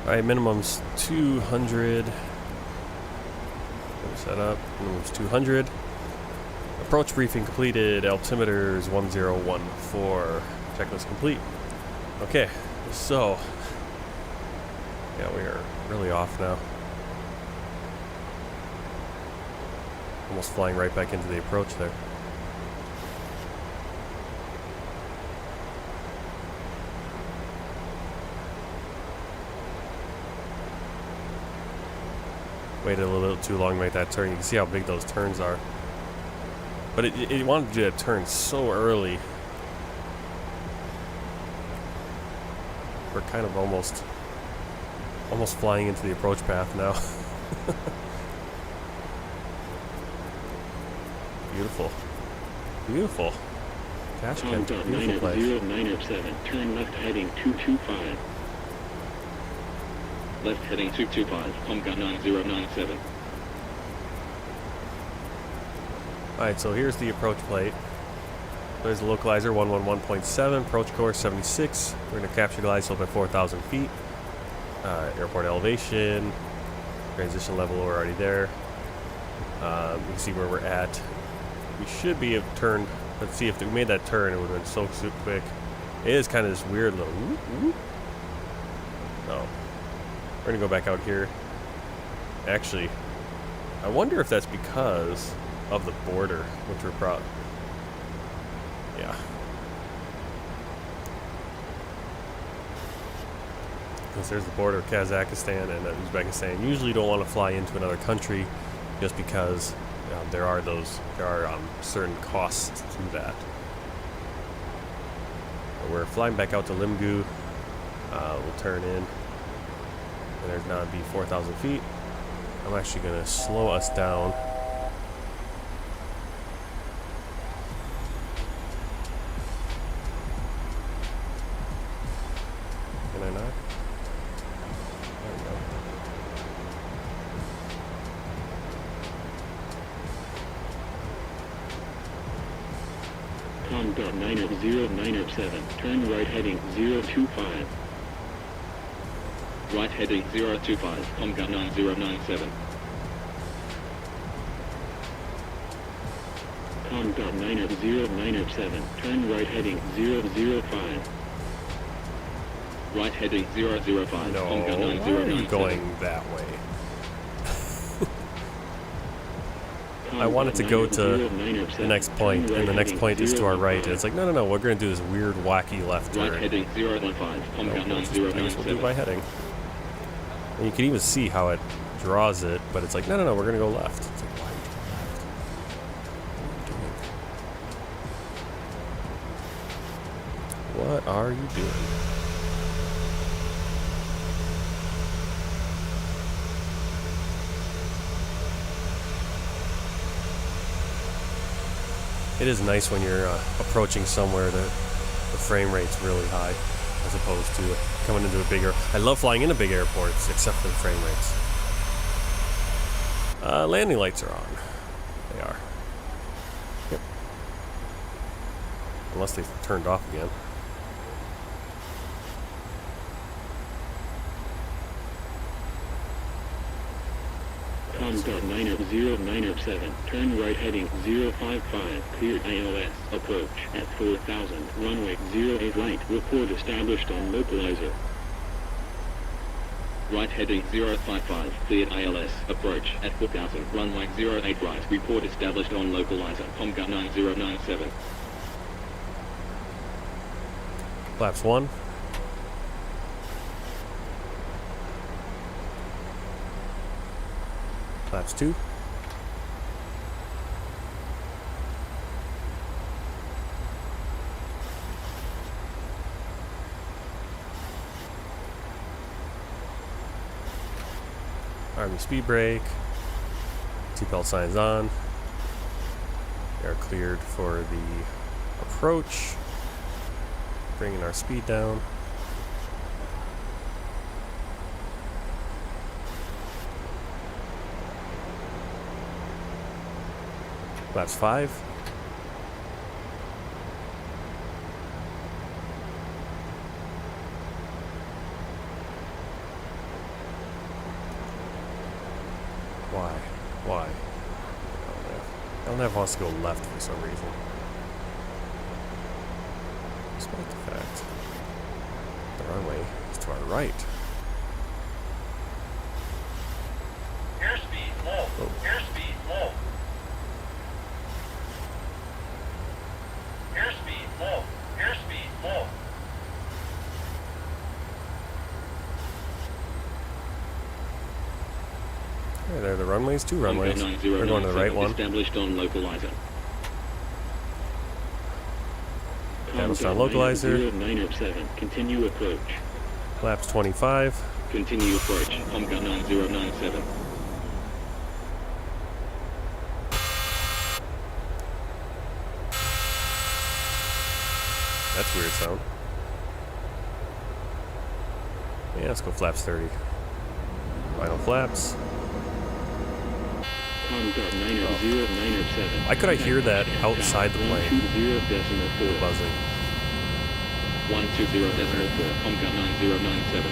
Alright, minimum's 200. Set up. Minimum's 200. Approach briefing completed. Altimeters 1014. Checklist complete. Okay, so. Yeah, we are really off now. Almost flying right back into the approach there. Waited a little too long to make that turn. You can see how big those turns are. But it wanted to do that turn so early. We're kind of almost flying into the approach path now. Beautiful. Beautiful. Tashkent, beautiful place. 90907, turn left heading 225. Left heading 225, Comdot 9097. Alright, so here's the approach plate. There's the localizer 111.7, approach course 76. We're going to capture glide slope at 4,000 feet. Airport elevation, transition level, we're already there. You can see where we're at. We should be have turned. Let's see if we made that turn, it would have been so quick. It is kind of this weird little whoop, whoop. Oh. We're gonna go back out here. Actually, I wonder if that's because of the border, which we're proud. Yeah. Because there's the border of Kazakhstan and Uzbekistan. You usually don't want to fly into another country just because there are certain costs to that. But we're flying back out to Limgu. We'll turn in. And there's now be 4,000 feet. I'm actually going to slow us down. Can I not? There we go. Comdot 90907, turn right heading 025. Right heading 025, Comdot 9097. Comdot 90907, turn right heading 005. Right heading 005, No, Comdot why are 9097. you going that way? I wanted to go to the next point, and the next point is to our right, and it's like, no, we're going to do this weird, wacky left turn. Right heading 015, Comdot I guess we'll do 9097. by heading. And you can even see how it draws it, but it's like, no, we're going to go left. It's like, why are you doing? What are you doing? It is nice when you're approaching somewhere that the frame rate's really high, as opposed to coming into a bigger. I love flying into big airports, except for the frame rates. Landing lights are on. They are. Yep. Unless they've turned off again. Comstar 90907, turn right heading 055, cleared ILS, approach at 4000, runway 08 right, report established on localizer. Right heading 055, cleared ILS, approach at 4000, runway 08 right, report established on localizer, Comstar 9097. Flaps 1. Flaps 2. Army speed brake. Seatbelt signs on. We are cleared for the approach. Bringing our speed down. Flaps 5. Why? LNAV wants to go left for some reason. Despite the fact the runway is to our right. Airspeed low. Oh. Airspeed low. Airspeed low. Airspeed low. Okay, there are the runways, 2 runways. We're going to the right one. Established on localizer. Afghanistan localizer. 907, continue approach. Flaps 25. Continue approach, Comstar 9097. That's weird sound. Yeah, let's go flaps 30. Final flaps. Comstar 90907. Why could I hear that outside the plane? 120.4. Buzzing. 120.4, Comstar 9097.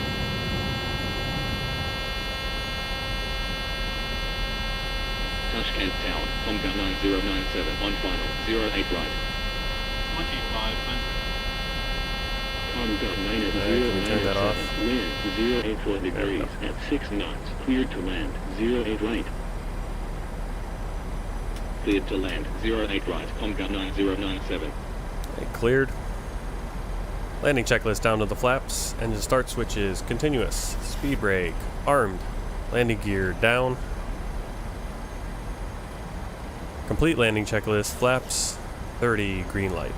Tashkent Town, Comstar 9097, on final, 08 right. 2500. Comstar Can we turn that off? 90907, wind 084 degrees, at 6 knots, cleared to land, 08 right. Cleared to land, 08 right, Comstar 9097. Okay, cleared. Landing checklist down to the flaps. Engine start switch is continuous. Speed brake armed. Landing gear down. Complete landing checklist. Flaps 30, green light.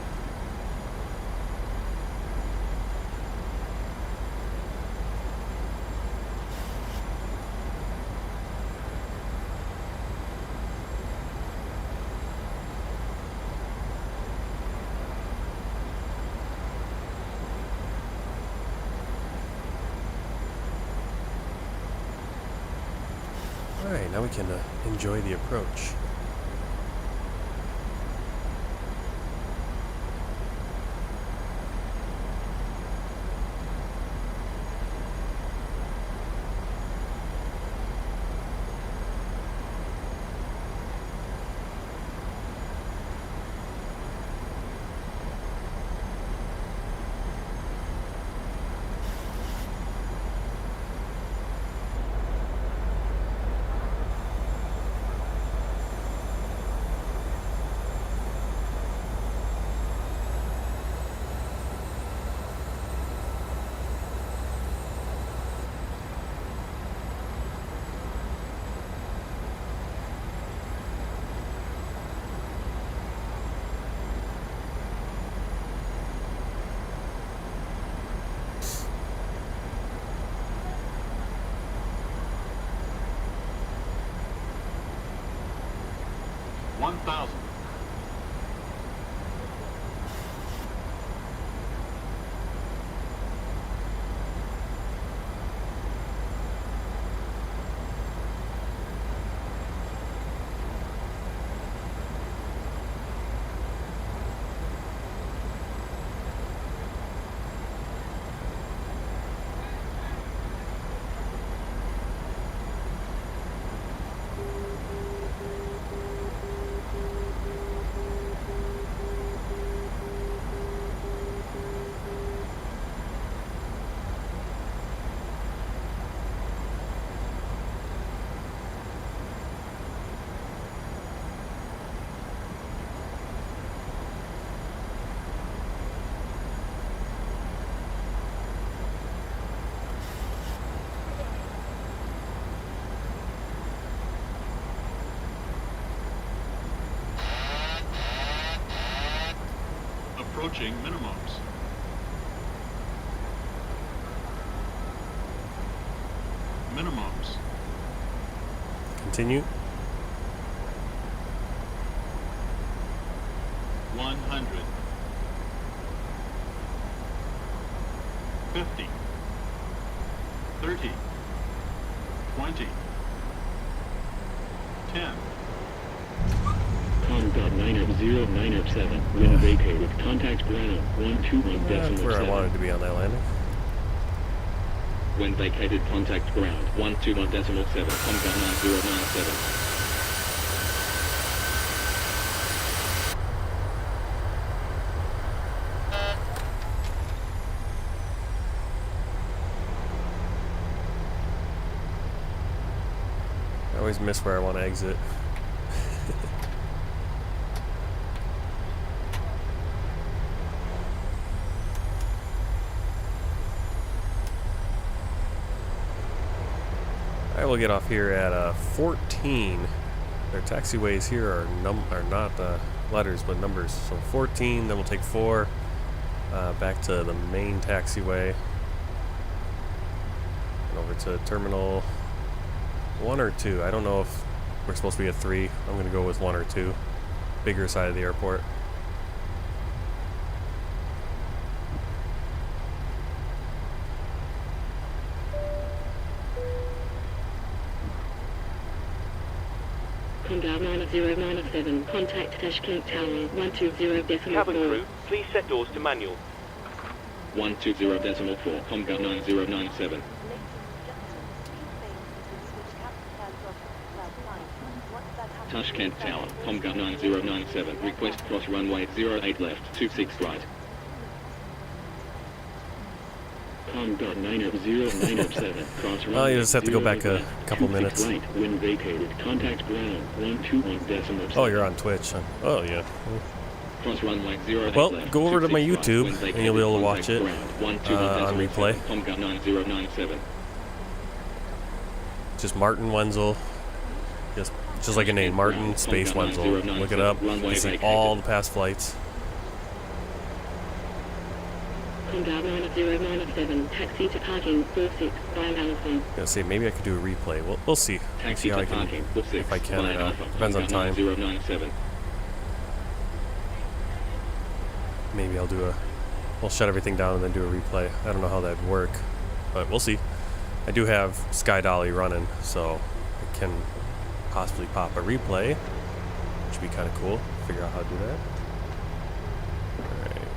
Alright, now we can enjoy the approach. Approaching minimums. Minimums. Continue. 100. 50. 30. 20. 10. Com.90907. Wind vacated. Contact ground. 121 That's decimal where I 7. wanted to be on that landing. When vacated, contact ground. 121 decimal 7. Com.9097. I always miss where I want to exit. I will get off here at 14. Their taxiways here are not letters but numbers. So 14, then we'll take 4 back to the main taxiway and over to terminal 1 or 2. I don't know if we're supposed to be at 3. I'm going to go with 1 or 2. Bigger side of the airport. Contact 90907. Contact Tashkent Tower 120 decimal Cabin 4. crew, please set doors to manual. 120 decimal 4. Com.9097. Tashkent Tower, Com.9097. Request cross runway 08 left, 26 right. Com.90907. Cross runway Well, you just have to go back a 08 couple 26 minutes. Right, wind vacated. Contact ground 121 decimal 7. Oh, you're on Twitch. Oh, yeah. Cross runway 08 Well, left, go over to my 26 YouTube, right, wind and you'll be able to vacated. watch it Contact ground, 121 on decimal replay. 7. Com.9097. Just Martin Wenzel. Just like a name, Martin Space Wenzel. Look it up. You can see all the past flights. Contact 90907. Taxi to parking 46 via Alpha. Gonna say maybe I could do a replay. We'll see. Taxi See how to I can, parking, if I can. It depends on time. 097. Maybe we'll shut everything down and then do a replay. I don't know how that'd work, but we'll see. I do have Sky Dolly running, so I can possibly pop a replay, which would be kind of cool. Figure out how to do that. Alright.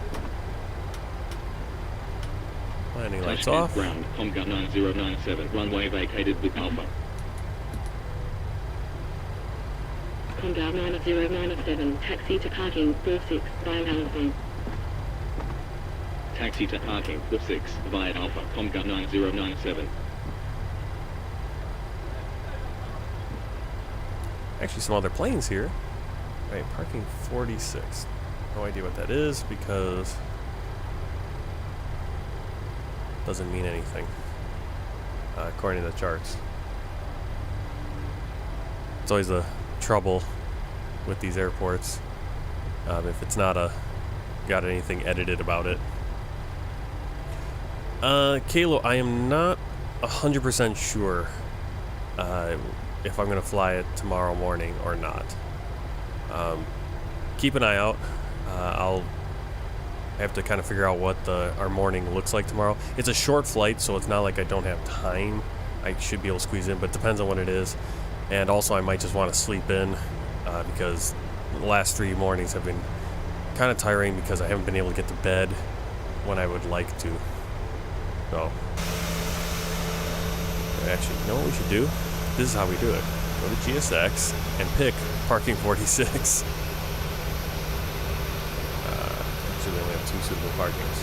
Landing lights Tashkent off. ground, Comgut 9097, runway vacated with Alpha. Contact 90907. Taxi to parking 46 via Alpha. Taxi to parking, 46, via Alpha, Comgut 9097. Actually, some other planes here. Right, parking 46. No idea what that is because it doesn't mean anything according to the charts. It's always the trouble with these airports if it's not got anything edited about it. Kalo, I am not 100% sure if I'm going to fly it tomorrow morning or not. Keep an eye out. I'll have to kind of figure out what our morning looks like tomorrow. It's a short flight, so it's not like I don't have time. I should be able to squeeze in, but it depends on what it is. And also, I might just want to sleep in because the last 3 mornings have been kind of tiring because I haven't been able to get to bed when I would like to. So, actually, you know what we should do? This is how we do it. Go to GSX and pick parking 46. Actually, we only have 2 suitable parkings.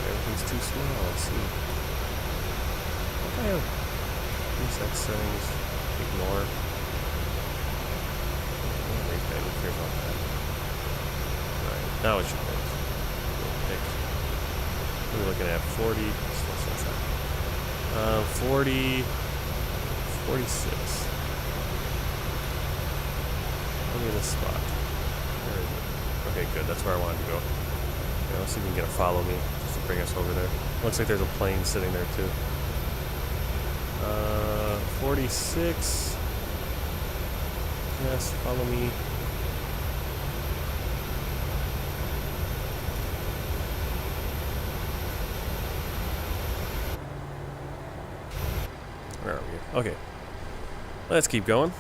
Everything's too small. Let's see. Okay. GSX settings. Ignore. Who cares about that? Alright, now it should work. Pick. What are we looking at? 40. 40, 46. I'll get a this spot? Where is it? Okay, good. That's where I wanted to go. Yeah, let's see if we can get a follow me just to bring us over there. Looks like there's a plane sitting there too. 46. Yes, follow me. Where are we? Okay. Let's keep going.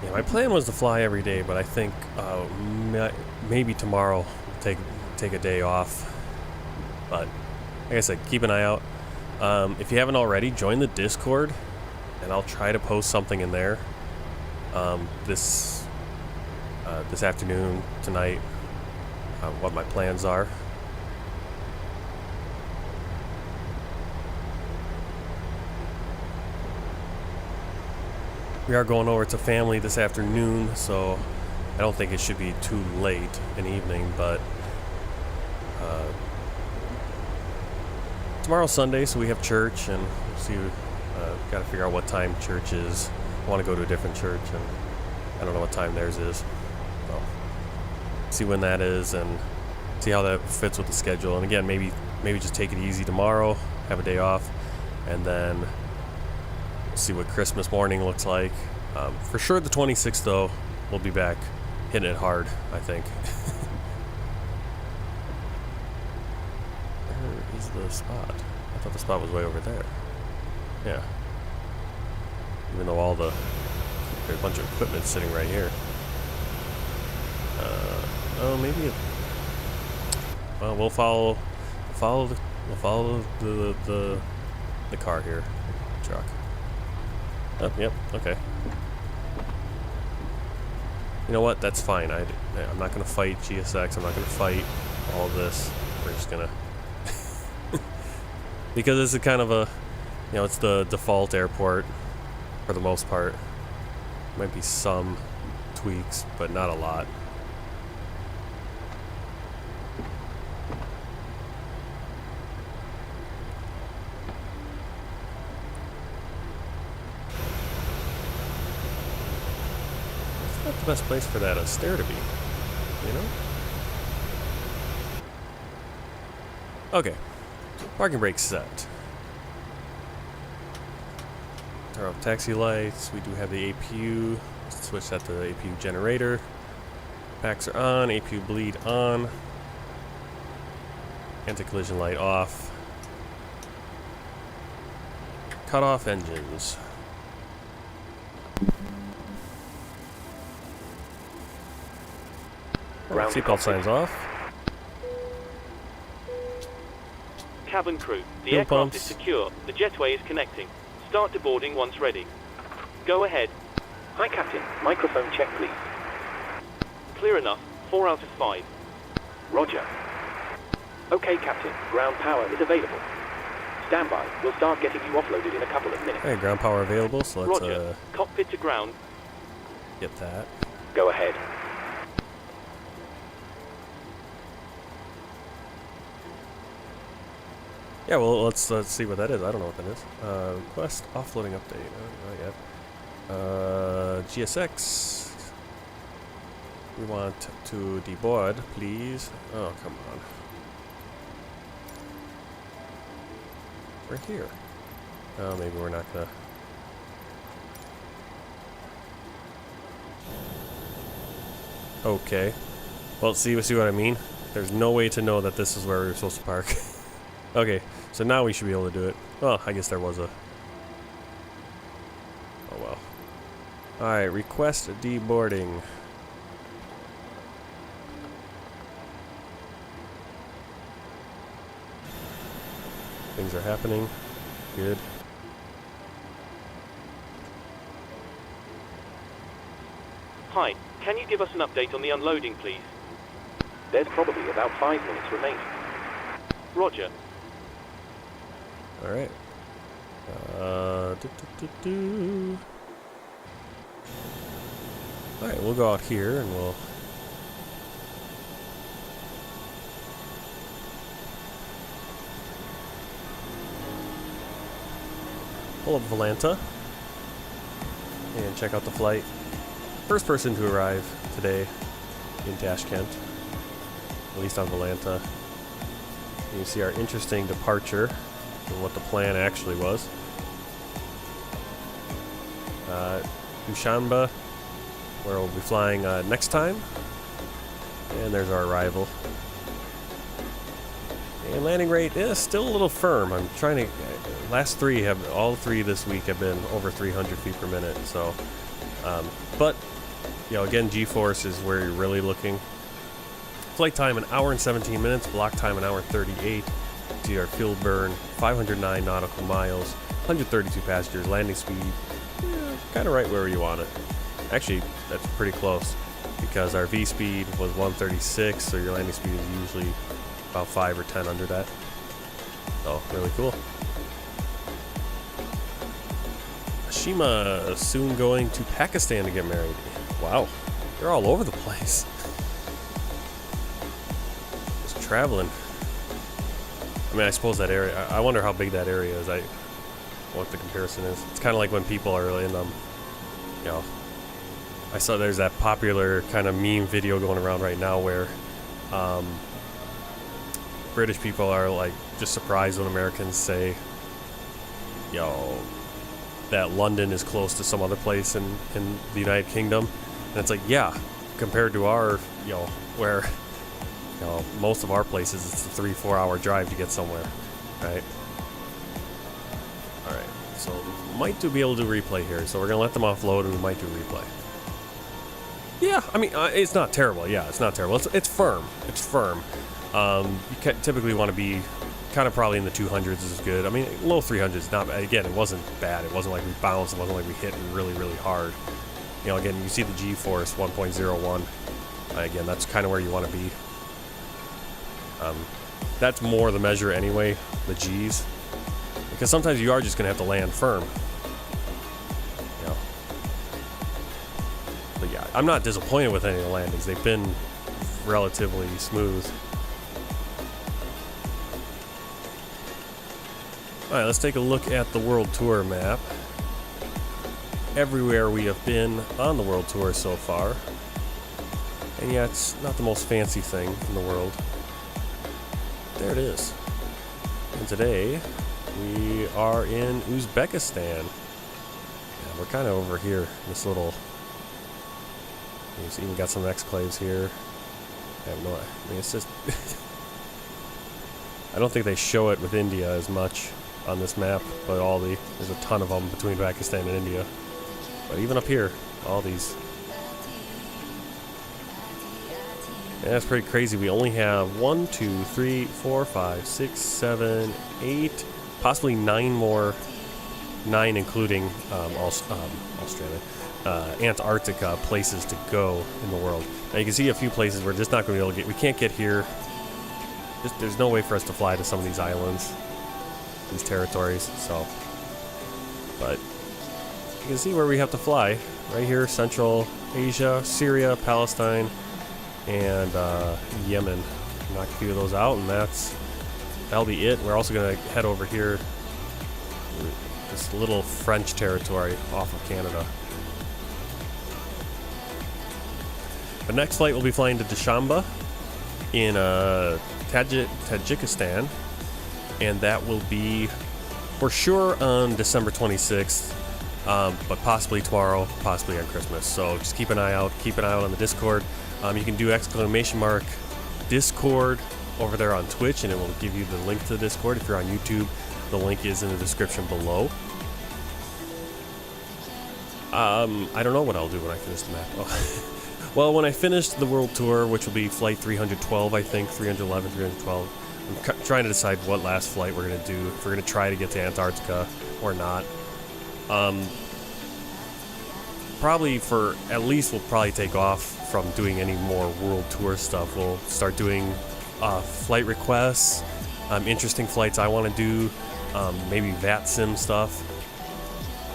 Yeah, my plan was to fly every day, but I think maybe tomorrow we'll take a day off. But like I said, keep an eye out. If you haven't already, join the Discord, and I'll try to post something in there this afternoon, tonight, what my plans are. We are going over to family this afternoon, so I don't think it should be too late in the evening, but tomorrow's Sunday, so we have church, and we'll see, got to figure out what time church is. I want to go to a different church, and I don't know what time theirs is. So, see when that is, and see how that fits with the schedule. And again, maybe just take it easy tomorrow, have a day off, and then see what Christmas morning looks like. For sure the 26th though, we'll be back hitting it hard, I think. Where is the spot? I thought the spot was way over there. Yeah. Even though there's a bunch of equipment sitting right here. Oh, maybe it. Well, we'll follow the car here, truck. Oh, yep, okay. You know what? That's fine. I'm not going to fight GSX. I'm not going to fight all this. We're just going to... because this is kind of a... it's the default airport for the most part. Might be some tweaks, but not a lot. Not the best place for that stair to be, you know? Okay, parking brake set. Turn off taxi lights. We do have the APU. Let's switch that to the APU generator. Packs are on, APU bleed on. Anti-collision light off. Cut off engines. Seatbelt signs off. Cabin crew, the Fuel aircraft pumps. is secure. The jetway is connecting. Start deboarding once ready. Go ahead. Hi, Captain. Microphone check, please. Clear enough. 4 out of 5. Roger. Okay, Captain. Ground power is available. Stand by. We'll start getting you offloaded in a couple of minutes. Hey, ground power available, so let's Roger. Cockpit to ground. get that. Go ahead. Yeah, well, let's see what that is. I don't know what that is. Request offloading update. Not yet. GSX. We want to deboard, please. Oh, come on. We're here. Oh, maybe we're not gonna. Okay. Well, see what I mean? There's no way to know that this is where we were supposed to park. Okay, so now we should be able to do it. Well, I guess there was a... Oh, well. Alright, request deboarding. Things are happening. Good. Hi, can you give us an update on the unloading, please? There's probably about 5 minutes remaining. Roger. Alright. Alright, we'll go out here and we'll... pull up Volanta and check out the flight. First person to arrive today in Tashkent, at least on Volanta. You see our interesting departure and what the plan actually was. Dushanbe, where we'll be flying next time. And there's our arrival. And landing rate is still a little firm. I'm trying to... all three this week have been over 300 feet per minute. So, but, you know, again, G-force is where you're really looking. Flight time, 1 hour and 17 minutes. Block time, 1 hour and 38. See our fuel burn, 509 nautical miles, 132 passengers. Landing speed, kind of right where you want it. Actually, that's pretty close because our V speed was 136, so your landing speed is usually about 5 or 10 under that. So, really cool. Ashima soon going to Pakistan to get married. Wow, they're all over the place. Just traveling. I mean, I suppose that area, I wonder how big that area is. What the comparison is. It's kind of like when people are in, you know, I saw there's that popular kind of meme video going around right now where British people are like just surprised when Americans say, you know, that London is close to some other place in the United Kingdom. And it's like, yeah, compared to our, you know, where, you know, most of our places, it's a 3-4 hour drive to get somewhere, right? All right, so we might be able to do replay here. So we're gonna let them offload, and we might do replay. Yeah, I mean, it's not terrible. Yeah, it's not terrible. It's firm. It's firm. You typically want to be kind of probably in the 200s is good. I mean, low 300s, not bad. Again, it wasn't bad. It wasn't like we bounced. It wasn't like we hit really, really hard. You know, again, you see the G-force 1.01. Again, that's kind of where you want to be. That's more the measure anyway, the G's. Because sometimes you are just going to have to land firm. You know. But yeah, I'm not disappointed with any of the landings. They've been relatively smooth. Alright, let's take a look at the World Tour map. Everywhere we have been on the World Tour so far. And yeah, it's not the most fancy thing in the world. There it is. And today, we are in Uzbekistan. Yeah, we're kind of over here, this little... You see, we got some exclaves here. I have no... I mean, it's just... I don't think they show it with India as much on this map, but there's a ton of them between Pakistan and India. But even up here, all these. Yeah, that's pretty crazy. We only have 1, 2, 3, 4, 5, 6, 7, 8, possibly 9 more. 9 including Australia, Antarctica places to go in the world. Now you can see a few places we're just not going to be able to get. We can't get here. There's no way for us to fly to some of these islands, these territories. So, but you can see where we have to fly. Right here, Central Asia, Syria, Palestine, and Yemen. Knock a few of those out, and that'll be it. We're also going to head over here, this little French territory off of Canada. The next flight will be flying to Dushanbe in Tajikistan, and that will be for sure on December 26th, but possibly tomorrow, possibly on Christmas. So just keep an eye out. Keep an eye out on the Discord. You can do ! Discord over there on Twitch, and it will give you the link to the Discord. If you're on YouTube, the link is in the description below. I don't know what I'll do when I finish the map. Oh. Well, when I finish the World Tour, which will be flight 312, I think, 311, 312, I'm trying to decide what last flight we're going to do, if we're going to try to get to Antarctica or not. probably for at least we'll probably take off from doing any more world tour stuff. We'll start doing flight requests, interesting flights I want to do, maybe VAT sim stuff.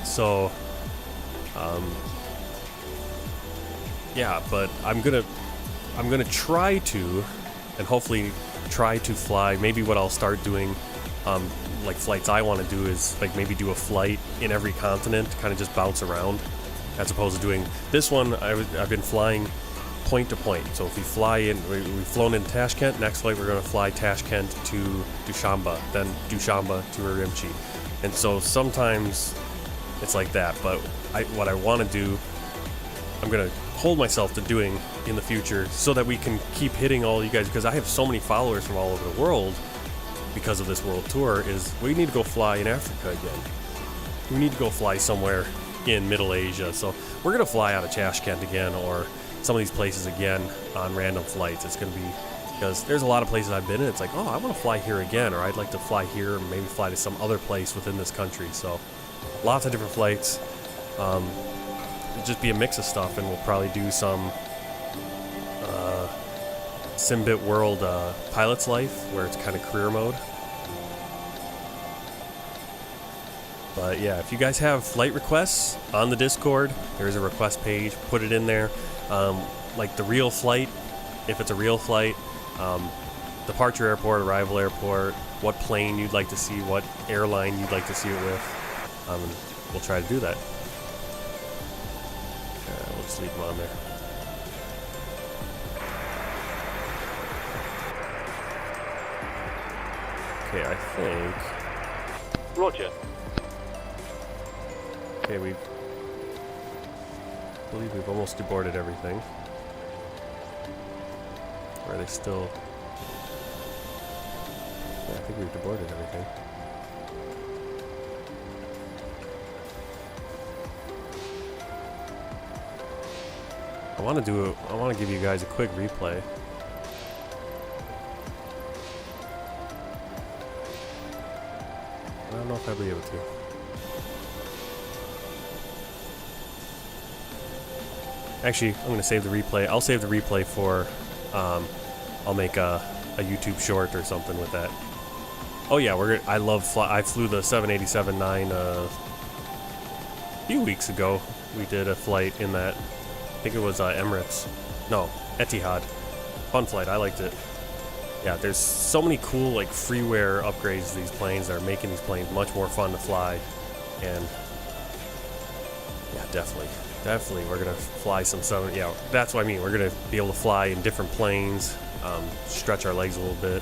So yeah, but I'm gonna try to, and hopefully try to fly. Maybe what I'll start doing, like flights I want to do, is like maybe do a flight in every continent, kind of just bounce around, as opposed to doing this one. I've been flying point to point. So if we fly in, we've flown in Tashkent. Next flight we're going to fly Tashkent to Dushanbe, then Dushanbe to Urumqi, and so sometimes it's like that. But what I want to do, I'm going to hold myself to doing in the future, so that we can keep hitting all you guys, because I have so many followers from all over the world because of this world tour, is we need to go fly in Africa again. We need to go fly somewhere in Middle Asia. So we're going to fly out of Tashkent again, or some of these places again on random flights. It's going to be, because there's a lot of places I've been in, it's like, oh, I want to fly here again, or I'd like to fly here, or maybe fly to some other place within this country. So lots of different flights. It'll just be a mix of stuff, and we'll probably do some Simbit World Pilot's Life, where it's kind of career mode. But yeah, if you guys have flight requests on the Discord, there's a request page, put it in there. Like the real flight, if it's a real flight, departure airport, arrival airport, what plane you'd like to see, what airline you'd like to see it with. We'll try to do that. We'll just leave them on there. Okay, I think. Roger. Okay, I believe we've almost deboarded everything. Or are they still? Yeah, I think we've deboarded everything. I want to give you guys a quick replay. I don't know if I'll be able to. Actually, I'm going to save the replay. I'll save the replay for, I'll make a YouTube short or something with that. Oh yeah, I flew the 787-9 a few weeks ago. We did a flight in that. I think it was Emirates. No, Etihad. Fun flight, I liked it. Yeah, there's so many cool like freeware upgrades to these planes that are making these planes much more fun to fly. And yeah, definitely we're gonna fly some yeah, that's what I mean. We're gonna be able to fly in different planes, stretch our legs a little bit.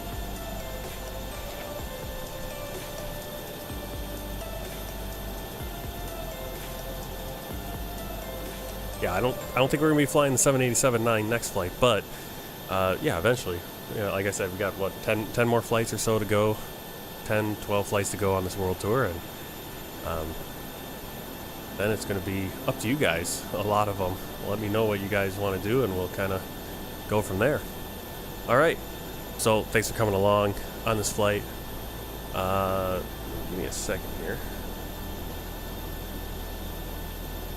Yeah, I don't think we're gonna be flying the 787-9 next flight, but yeah, eventually. Yeah, like I said, we got what 10 more flights or so to go, 10, 12 flights to go on this world tour, and then it's gonna be up to you guys. A lot of them. Let me know what you guys want to do, and we'll kind of go from there. All right. So thanks for coming along on this flight. Give me a second here.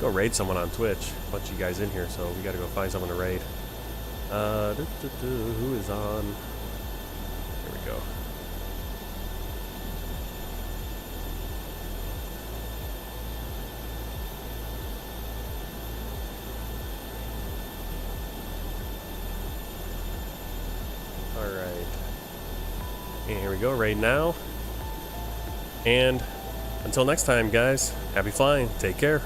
Go raid someone on Twitch. A bunch of you guys in here, so we gotta go find someone to raid. Who is on? Here we go. Alright. And here we go, raid now. And until next time, guys, happy flying. Take care.